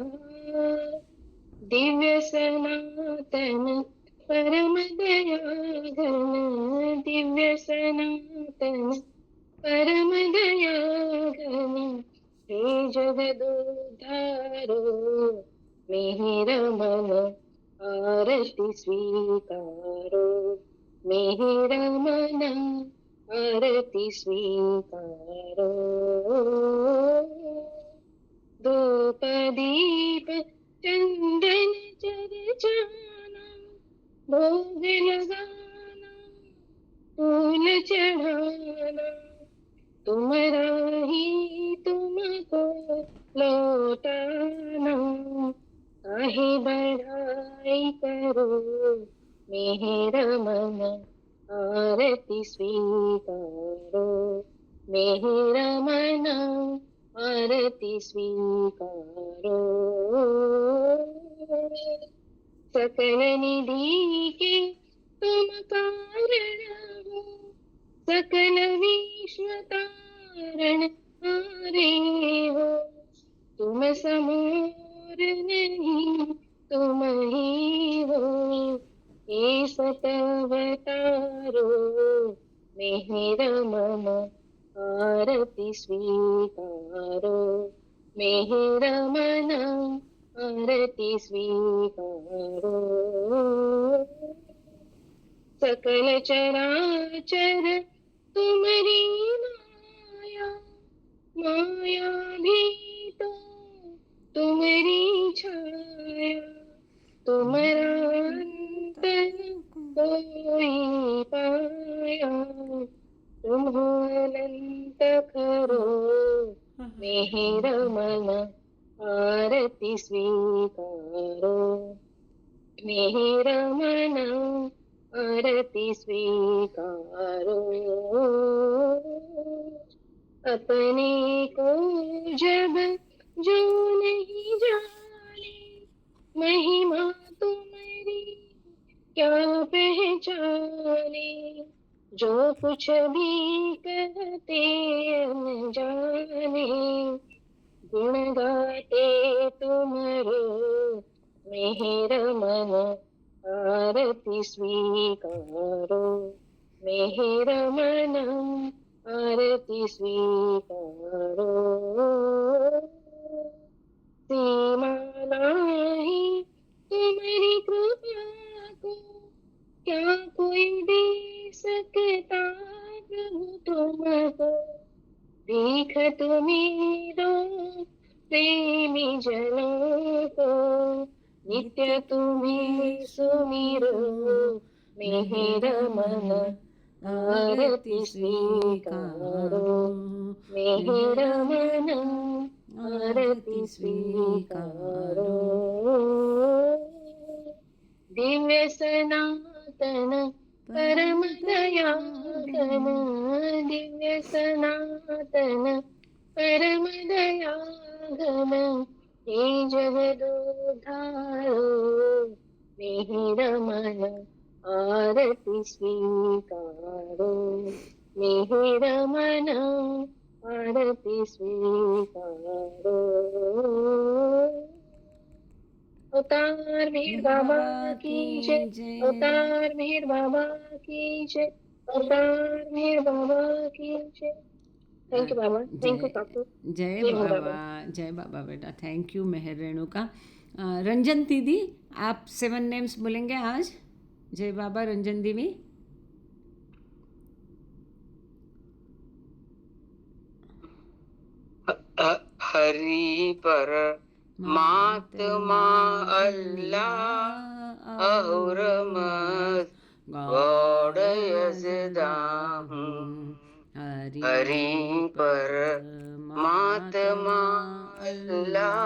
दिव्य सनातन परम दया घन, दिव्य सनातन परम दया घन, हे जगदोद्धारो मेहर मन आरती स्वीकारो, मेहर मन आरती स्वीकारो। धूप दीप चंदन चर्चाना, भोग लगाना फूल चढ़ाना, तुम्हारा ही तुमको लौटाना, काहे बढ़ाई करो मेहर मन आरती स्वीकारो, मेहर मन आरती स्वीकारो। सकल निधि के तुम कारण हो, सकल विश्व तारण हारे हो, तुम समूर नहीं तुम ही हो, हे सतवतारो मेहर मन आरती स्वीकारो, मेहर मन आरती स्वीकारो। सकल चराचर तुम्हारी माया, माया भी तो तुम्हारी छाया, तुम्हारा अंत कोई पाया, तुम हो अनंत खरो मेहर मन आरती स्वीकारो, मेहर मन आरती स्वीकारो। अपने को जब जो नहीं जाने, महिमा तुम्हारी क्या पहचाने, जो कुछ भी कहते अनजाने, गुण गाते तुम्हारो मेहर मन आरती स्वीकारो, मेहर मन आरती स्वीकारो। सीमा नाही तुम्हारी कृपा को, क्या कोई दे सकता प्रभु तुमको, देख तुम्हें दो प्रेमी जनों को, नित्य तुम्हें सुमिरो मेहर मन आरती स्वीकारो, मेहर मन आरती स्वीकारो। दिव्य सनातन परम दया घन, दिव्य सनातन परम दया घन, हे जगदोद्धारो मेहर मन आरती स्वीकारो, आरती स्वीकारो। अवतार मेहर बाबा की जय, अवतार मेहर बाबा की जय, अवतार मेहर बाबा की जय। Thank you Baba, thank you काकू। जय बाबा, जय बाबा बेटा, थैंक यू मेहर रेणुका। रंजन दीदी, आप 7 नेम्स बोलेंगे आज? जय बाबा रंजन दीदी। हरि परमात्मा अल्लाह अहुरमत गॉड यजदाहु। हरि परमात्मा अल्लाह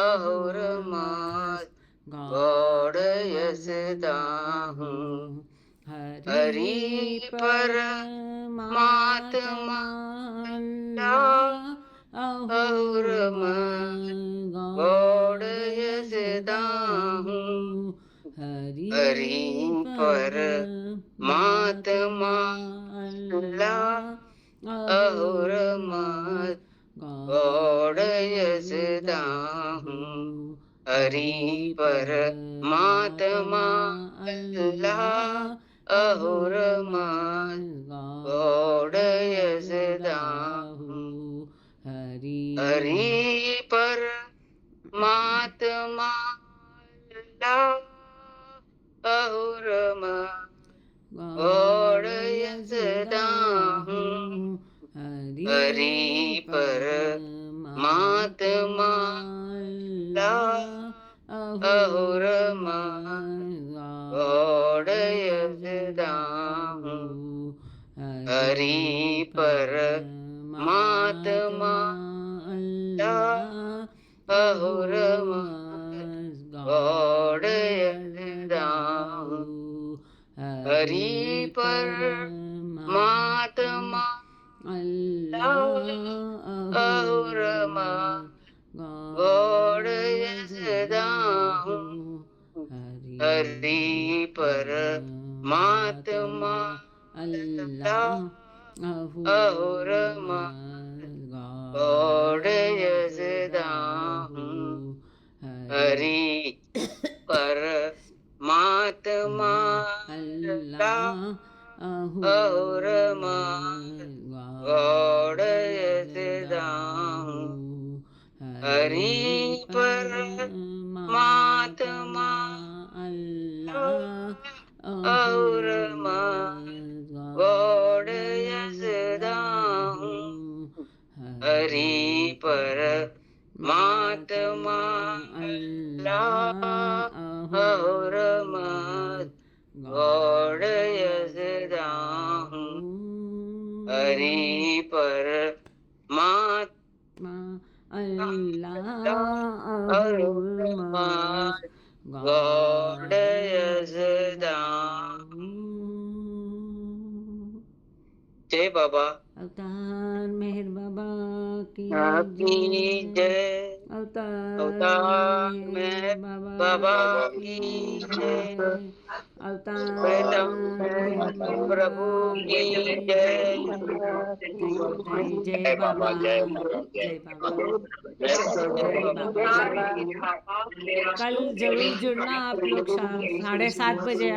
अहुरमत गॉड यजदाहु। हरि परमात्मा अहुरमत गॉड यजदाहु। हरि परमात्मा अहुरमत गॉड यजदाहु। हरि परमात्मा अहुरमत गॉड यजदाहु। हरि परमात्मा अहुरमत गॉड यजदाहु। हरि परमात्मा अहुरमत गॉड यजदाहु। हरि परमात्मा अहुरमत गॉड यजदाहु। हरि परमात्मा अहुरमत गॉड यजदाहु। हरि परमात्मा अहुरमत गॉड यजदाहु। हरि परमात्मा अहुरमत गॉड यजदाहु। हरि परमात्मा अहुरमत गॉड यजदाहु। हरि परमात्मा अहुरमत गॉड यजदाहु। हरि परमात्मा अहुरमत गॉड यजदाहु। जय बाबा। अवतार मेहर बाबा की जय। अवतार मेहर बाबा की जय। अवतार प्रभु की जय। जय बाबा, जय बाबा, जय बाबा। कल जरूर जुड़ना आप लोग 7:30 बजे।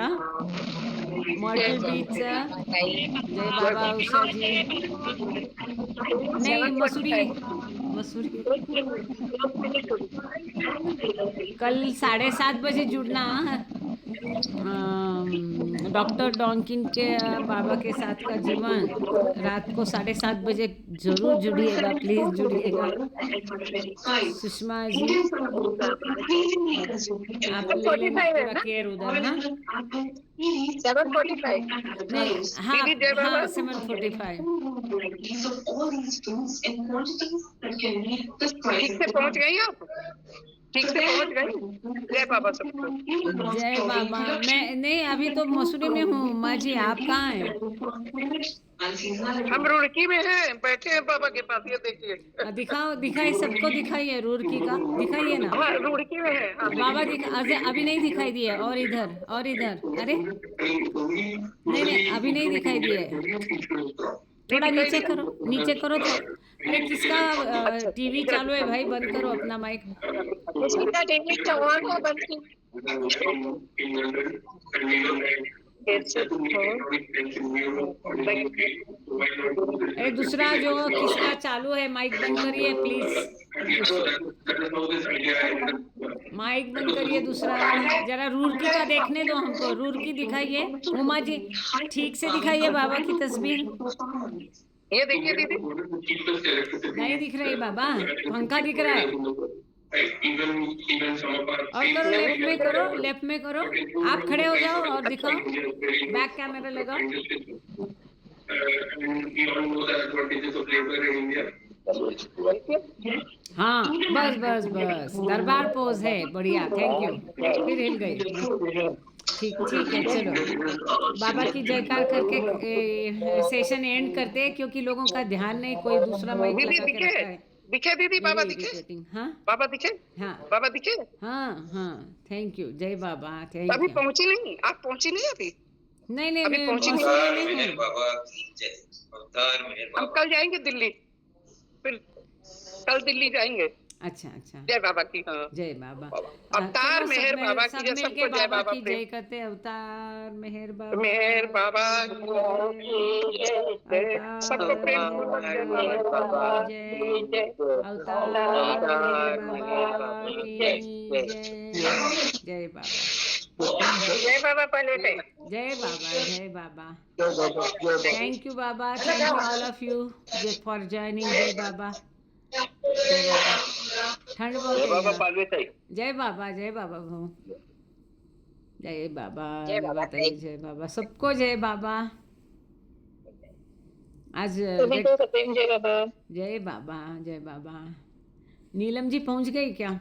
मॉर्टल बीच। जय बाबा उषा जी। नहीं, मसूरी कल 7:30 बजे जुड़ना। डॉक्टर डॉन्किन के बाबा के साथ का जीवन रात को 7:30 बजे जरूर जुड़िएगा, प्लीज जुड़िएगा। सुषमा जी, आप ले लेना पूरा केयर उधर। हाँ 7:45 नहीं, हाँ 7:45। ठीक से पहुंच गई आप? ठीक से पहुंच गई? जय बाबा सबको। जय बाबा। मैं नहीं, अभी तो मसूरी में हूँ। माँ जी आप कहाँ हैं? हम रुड़की में हैं, बैठे हैं बाबा के पास। ये देखिए, दिखाइए सबको, दिखाइए रुड़की का, दिखाइए ना। हाँ रुड़की में है बाबा अभी नहीं दिखाई दिए। और इधर अरे नहीं, अभी नहीं दिखाई दिए। थोड़ा नीचे करो, नीचे करो तो। अरे किसका टीवी चालू है भाई, बंद करो अपना माइक। किसका टीवी तो ऑन है, बंद की। अरे दूसरा जो किसका चालू है माइक बंद करिए प्लीज, माइक बंद करिए। दूसरा जरा रूरकी का देखने दो हमको, रूरकी दिखाइए उमा जी, ठीक से दिखाइए बाबा की तस्वीर। ये देखिए दीदी, नहीं दिख रही बाबा, पंखा दिख रहा है। और करो, लेफ्ट में करो, लेफ्ट में करो, आप खड़े हो जाओ और दिखाओ, बैक कैमरा लगाओ। हाँ बस बस बस, दरबार पोज है, बढ़िया, थैंक यू। फिर हिल गई, ठीक ठीक है। चलो बाबा की जयकार करके सेशन एंड करते हैं, क्योंकि लोगों का ध्यान नहीं, कोई दूसरा माइक लगा के रखा है। दिखे दीदी, बाबा दिखे, हाँ बाबा दिखे, हाँ बाबा दिखे। हाँ हाँ, थैंक यू, जय बाबा, थैंक अभी यू। पहुंची नहीं, आप पहुंची नहीं अभी? नहीं नहीं, अभी मैं पहुंची नहीं हूँ। हम कल जाएंगे दिल्ली, फिर कल दिल्ली जाएंगे। अच्छा अच्छा, जय बाबा की। हाँ, जय बाबा। अवतार चलो, मेहर सब बाबा सब की, मिलके सबको जय बाबा की प्रेम। जय करते, अवतार मेहर बाबा, मेहर बाबा सबको प्रेम पूर्वक जय बाबा की जय। अवतार मेहर बाबा की जय, जय बाबा, जय बाबा पहले से। जय बाबा, जय Baba. Thank you Baba, thank you all of you for joining. जय बाबा, जय बाबा। ठंड बहुत है यहाँ। जय बाबा, जय बाबा भाऊ, जय बाबा, जय बाबा, बताइए, जय बाबा, सबको जय बाबा। आज सभी को प्रेम, जय बाबा। जय बाबा, जय बाबा। नीलम जी पहुंच गई क्या?